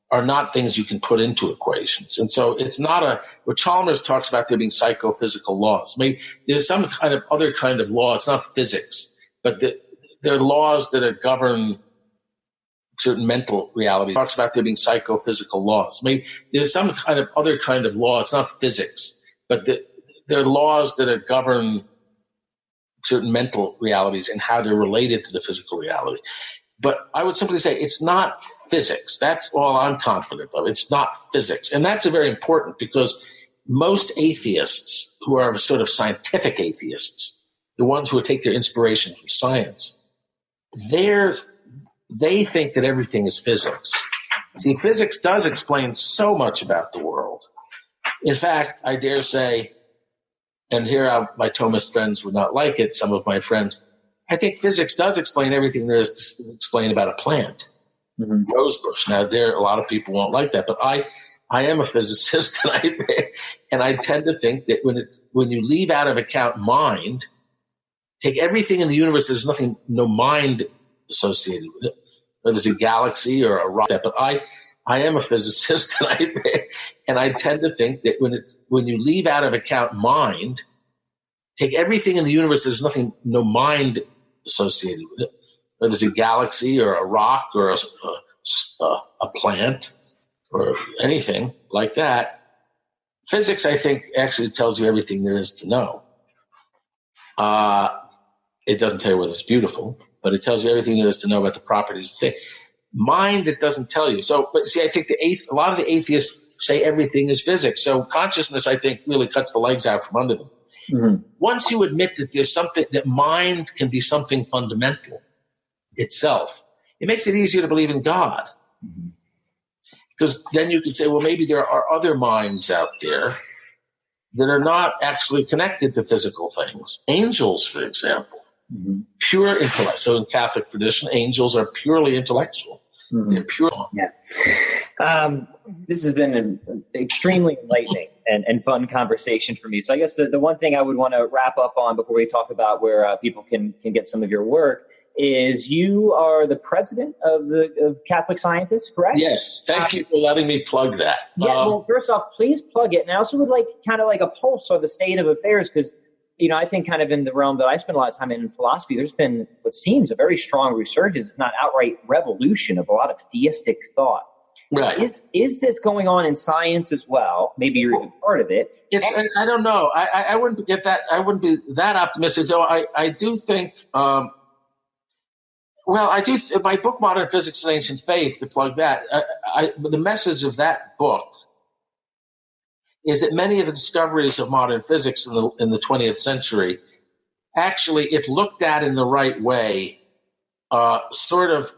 are not things you can put into equations. And so it's not what Chalmers talks about there being psychophysical laws. Maybe there's some kind of other kind of law. It's not physics, but there are laws that govern certain mental realities. He talks about there being psychophysical laws. Maybe there's some kind of other kind of law. It's not physics, but there are laws that govern certain mental realities and how they're related to the physical reality. But I would simply say it's not physics. That's all I'm confident of. It's not physics. And that's very important because most atheists who are sort of scientific atheists, the ones who take their inspiration from science, they think that everything is physics. See, physics does explain so much about the world. In fact, I dare say, and here my Thomist friends would not like it, some of my friends, I think physics does explain everything there is to explain about a plant, rosebush. Now, a lot of people won't like that, but I am a physicist, and I tend to think that when you leave out of account mind, take everything in the universe, there's no mind associated with it, whether it's a galaxy or a rock. But I am a physicist, and I tend to think that when you leave out of account mind, take everything in the universe. There's no mind associated with it. Whether it's a galaxy or a rock or a plant or anything like that. Physics, I think, actually tells you everything there is to know. It doesn't tell you whether it's beautiful, but it tells you everything there is to know about the properties of the thing. Mind, it doesn't tell you. So, but see, I think a lot of the atheists say everything is physics. So consciousness, I think, really cuts the legs out from under them. Mm-hmm. Once you admit that there's something, that mind can be something fundamental itself, it makes it easier to believe in God. Mm-hmm. Because then you could say, well, maybe there are other minds out there that are not actually connected to physical things. Angels, for example, mm-hmm. pure intellect. So in Catholic tradition, angels are purely intellectual. Mm-hmm. They're pure. Yeah. This has been an extremely enlightening and fun conversation for me. So I guess the one thing I would want to wrap up on before we talk about where people can get some of your work is you are the president of Catholic Scientists, correct? Yes. Thank you for letting me plug that. Yeah. Well, first off, please plug it. And I also would like kind of like a pulse of the state of affairs because, I think kind of in the realm that I spend a lot of time in philosophy, there's been what seems a very strong resurgence, if not outright revolution of a lot of theistic thought. Right. Is this going on in science as well? Maybe you're even part of it. I don't know. I wouldn't get that. I wouldn't be that optimistic, though. I do think. My book, Modern Physics and Ancient Faith, to plug that, the message of that book is that many of the discoveries of modern physics in the 20th century actually, if looked at in the right way, sort of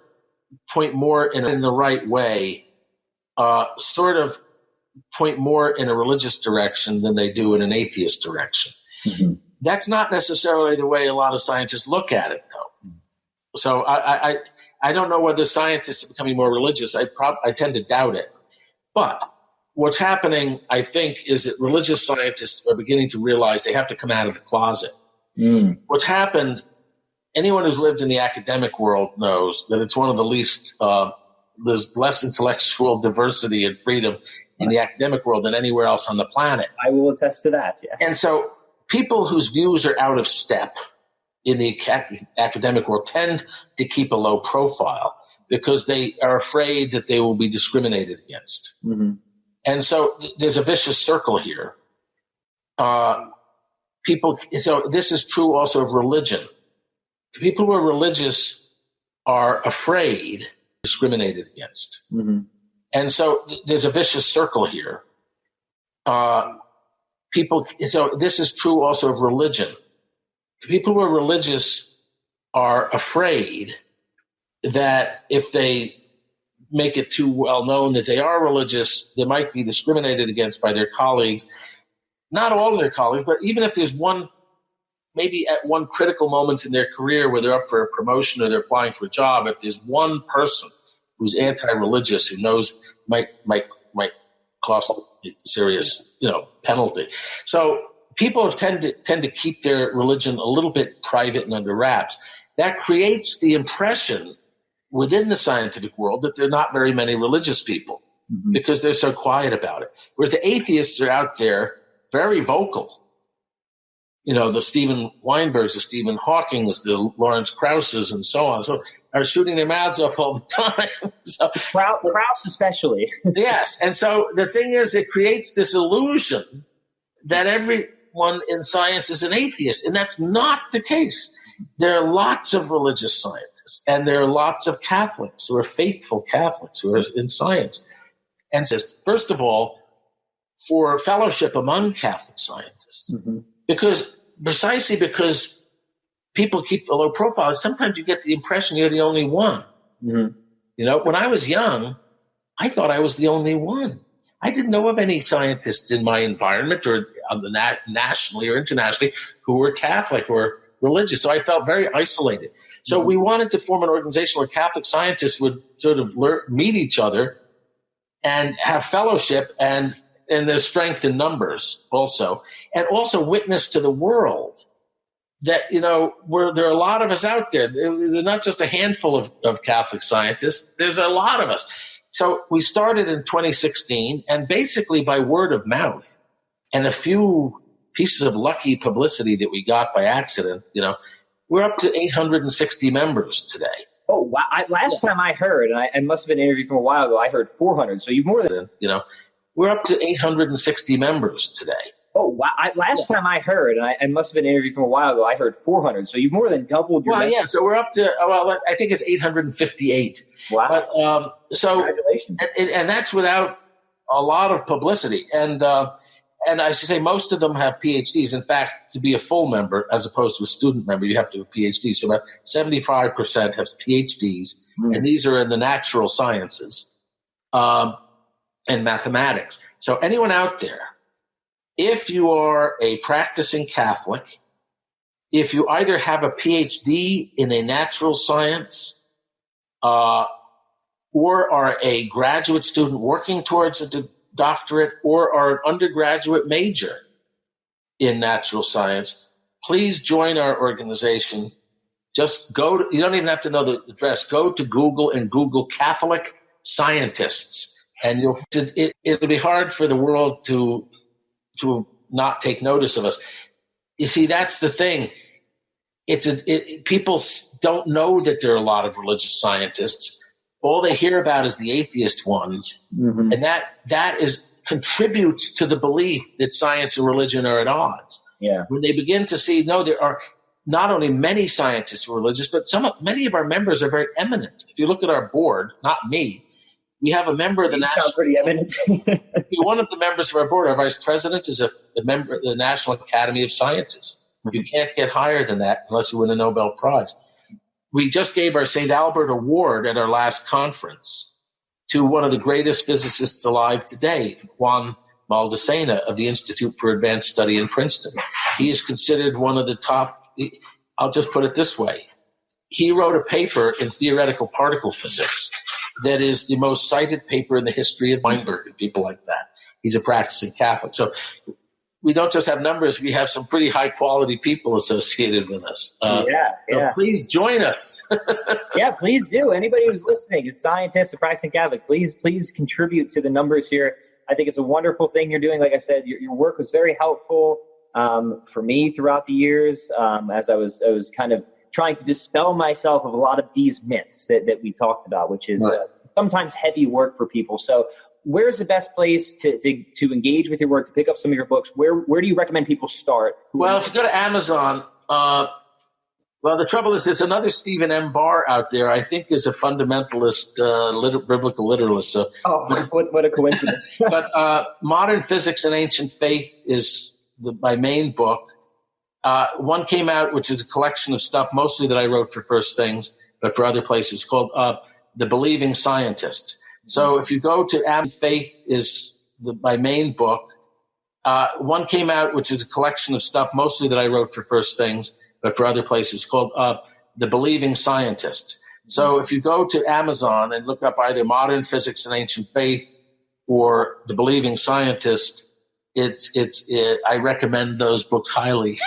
point more in a religious direction than they do in an atheist direction. Mm-hmm. That's not necessarily the way a lot of scientists look at it, though. So I don't know whether scientists are becoming more religious. I tend to doubt it. But what's happening, I think, is that religious scientists are beginning to realize they have to come out of the closet. Mm. What's happened, anyone who's lived in the academic world knows that it's one of the least, there's less intellectual diversity and freedom in the academic world than anywhere else on the planet. I will attest to that, yes. And so people whose views are out of step in the academic world tend to keep a low profile because they are afraid that they will be discriminated against. Mm-hmm. And so there's a vicious circle here. So this is true also of religion. People who are religious are afraid discriminated against. Mm-hmm. And so there's a vicious circle here. So this is true also of religion. People who are religious are afraid that if they make it too well known that they are religious, they might be discriminated against by their colleagues. Not all of their colleagues, but even if there's maybe at one critical moment in their career where they're up for a promotion or they're applying for a job, if there's one person who's anti-religious who knows might cost a serious, penalty. So people tend to keep their religion a little bit private and under wraps. That creates the impression within the scientific world that there are not very many religious people because they're so quiet about it. Whereas the atheists are out there very vocal. The Stephen Weinbergs, the Stephen Hawkings, the Lawrence Krauses, and so on, so are shooting their mouths off all the time. So, Krauss especially. Yes. And so the thing is, it creates this illusion that everyone in science is an atheist, and that's not the case. There are lots of religious scientists, and there are lots of Catholics who are faithful Catholics who are in science. And first of all, for fellowship among Catholic scientists, precisely because people keep a low profile, sometimes you get the impression you're the only one. Mm-hmm. When I was young, I thought I was the only one. I didn't know of any scientists in my environment or nationally or internationally who were Catholic or religious. So I felt very isolated. So we wanted to form an organization where Catholic scientists would sort of meet each other and have fellowship and there's strength in numbers also, and also witness to the world that, there are a lot of us out there. There's not just a handful of Catholic scientists. There's a lot of us. So we started in 2016, and basically by word of mouth and a few pieces of lucky publicity that we got by accident, we're up to 860 members today. Oh, wow. Last time I heard, and I must have been interviewed from a while ago, I heard 400. So you've more than... We're up to 860 members today. Oh, wow. Last time I heard, and I must have been interviewed from a while ago, I heard 400. So you've more than doubled your... Well, yeah. So we're up to, I think it's 858. Wow. But, congratulations. And that's without a lot of publicity. And I should say most of them have PhDs. In fact, to be a full member, as opposed to a student member, you have to have a PhD. So about 75% have PhDs, and these are in the natural sciences and mathematics. So anyone out there, if you are a practicing Catholic, if you either have a PhD in a natural science or are a graduate student working towards a doctorate or are an undergraduate major in natural science, please join our organization. Just you don't even have to know the address. Go to Google and Google Catholic scientists, and it'll be hard for the world to not take notice of us. You see, that's the thing. People don't know that there are a lot of religious scientists. All they hear about is the atheist ones, and that contributes to the belief that science and religion are at odds. Yeah. When they begin to see, no, there are not only many scientists who are religious, but many of our members are very eminent. If you look at our board, not me, we have a member of the national. Pretty eminent. One of the members of our board, our vice president, is a member of the National Academy of Sciences. You can't get higher than that unless you win a Nobel Prize. We just gave our St. Albert Award at our last conference to one of the greatest physicists alive today, Juan Maldacena of the Institute for Advanced Study in Princeton. He is considered one of the top. I'll just put it this way. He wrote a paper in theoretical particle physics that is the most cited paper in the history of Weinberg and people like that. He's a practicing Catholic. So we don't just have numbers, we have some pretty high quality people associated with us. So please join us. Yeah, please do. Anybody who's listening, a scientist, a practicing Catholic, please contribute to the numbers here. I think it's a wonderful thing you're doing. Like I said, your work was very helpful for me throughout the years as I was kind of trying to dispel myself of a lot of these myths that we talked about, which is sometimes heavy work for people. So where's the best place to engage with your work, to pick up some of your books? Where do you recommend people start? Well, if you go to Amazon, the trouble is there's another Stephen M. Barr out there. I think is a fundamentalist, biblical literalist. So, what a coincidence. But Modern Physics and Ancient Faith is my main book. One came out, which is a collection of stuff mostly that I wrote for First Things, but for other places, called The Believing Scientist. So if you go to Amazon, Faith is my main book. One came out, which is a collection of stuff mostly that I wrote for First Things, but for other places, called The Believing Scientist. So if you go to Amazon and look up either Modern Physics and Ancient Faith or The Believing Scientist, I recommend those books highly.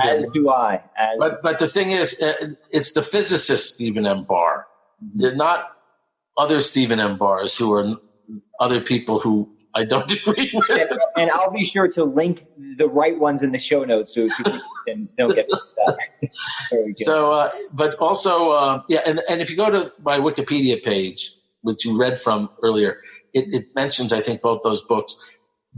As do I. But the thing is, it's the physicist Stephen M. Barr. They're not other Stephen M. Barrs who are other people who I don't agree with. And I'll be sure to link the right ones in the show notes so people don't get that. So, but also, and if you go to my Wikipedia page, which you read from earlier, it mentions, I think, both those books.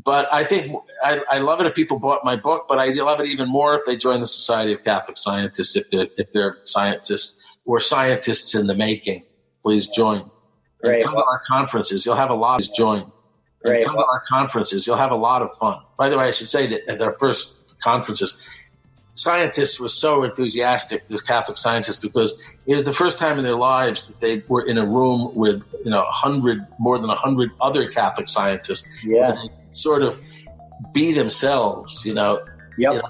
But I think I love it if people bought my book, but I love it even more if they join the Society of Catholic Scientists, if they're scientists or scientists in the making. Please join. And come to our conferences. You'll have a lot of join. And come to our conferences. You'll have a lot of fun. By the way, I should say that at our first conferences, scientists were so enthusiastic, these Catholic scientists, because it was the first time in their lives that they were in a room with, more than 100 other Catholic scientists. Yeah. And they sort of be themselves, Yep.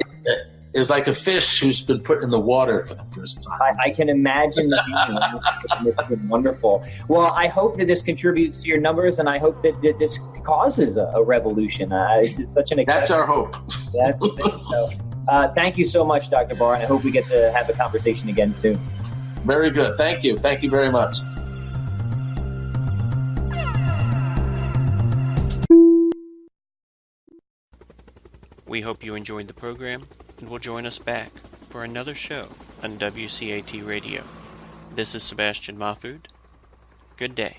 It was like a fish who's been put in the water for the first time. I can imagine that being wonderful. Well, I hope that this contributes to your numbers, and I hope that this causes a revolution. It's such an exciting... That's our hope. That's the thing. So, thank you so much, Dr. Barr, and I hope we get to have a conversation again soon. Very good. Thank you. Thank you very much. We hope you enjoyed the program and will join us back for another show on WCAT Radio. This is Sebastian Mahfood. Good day.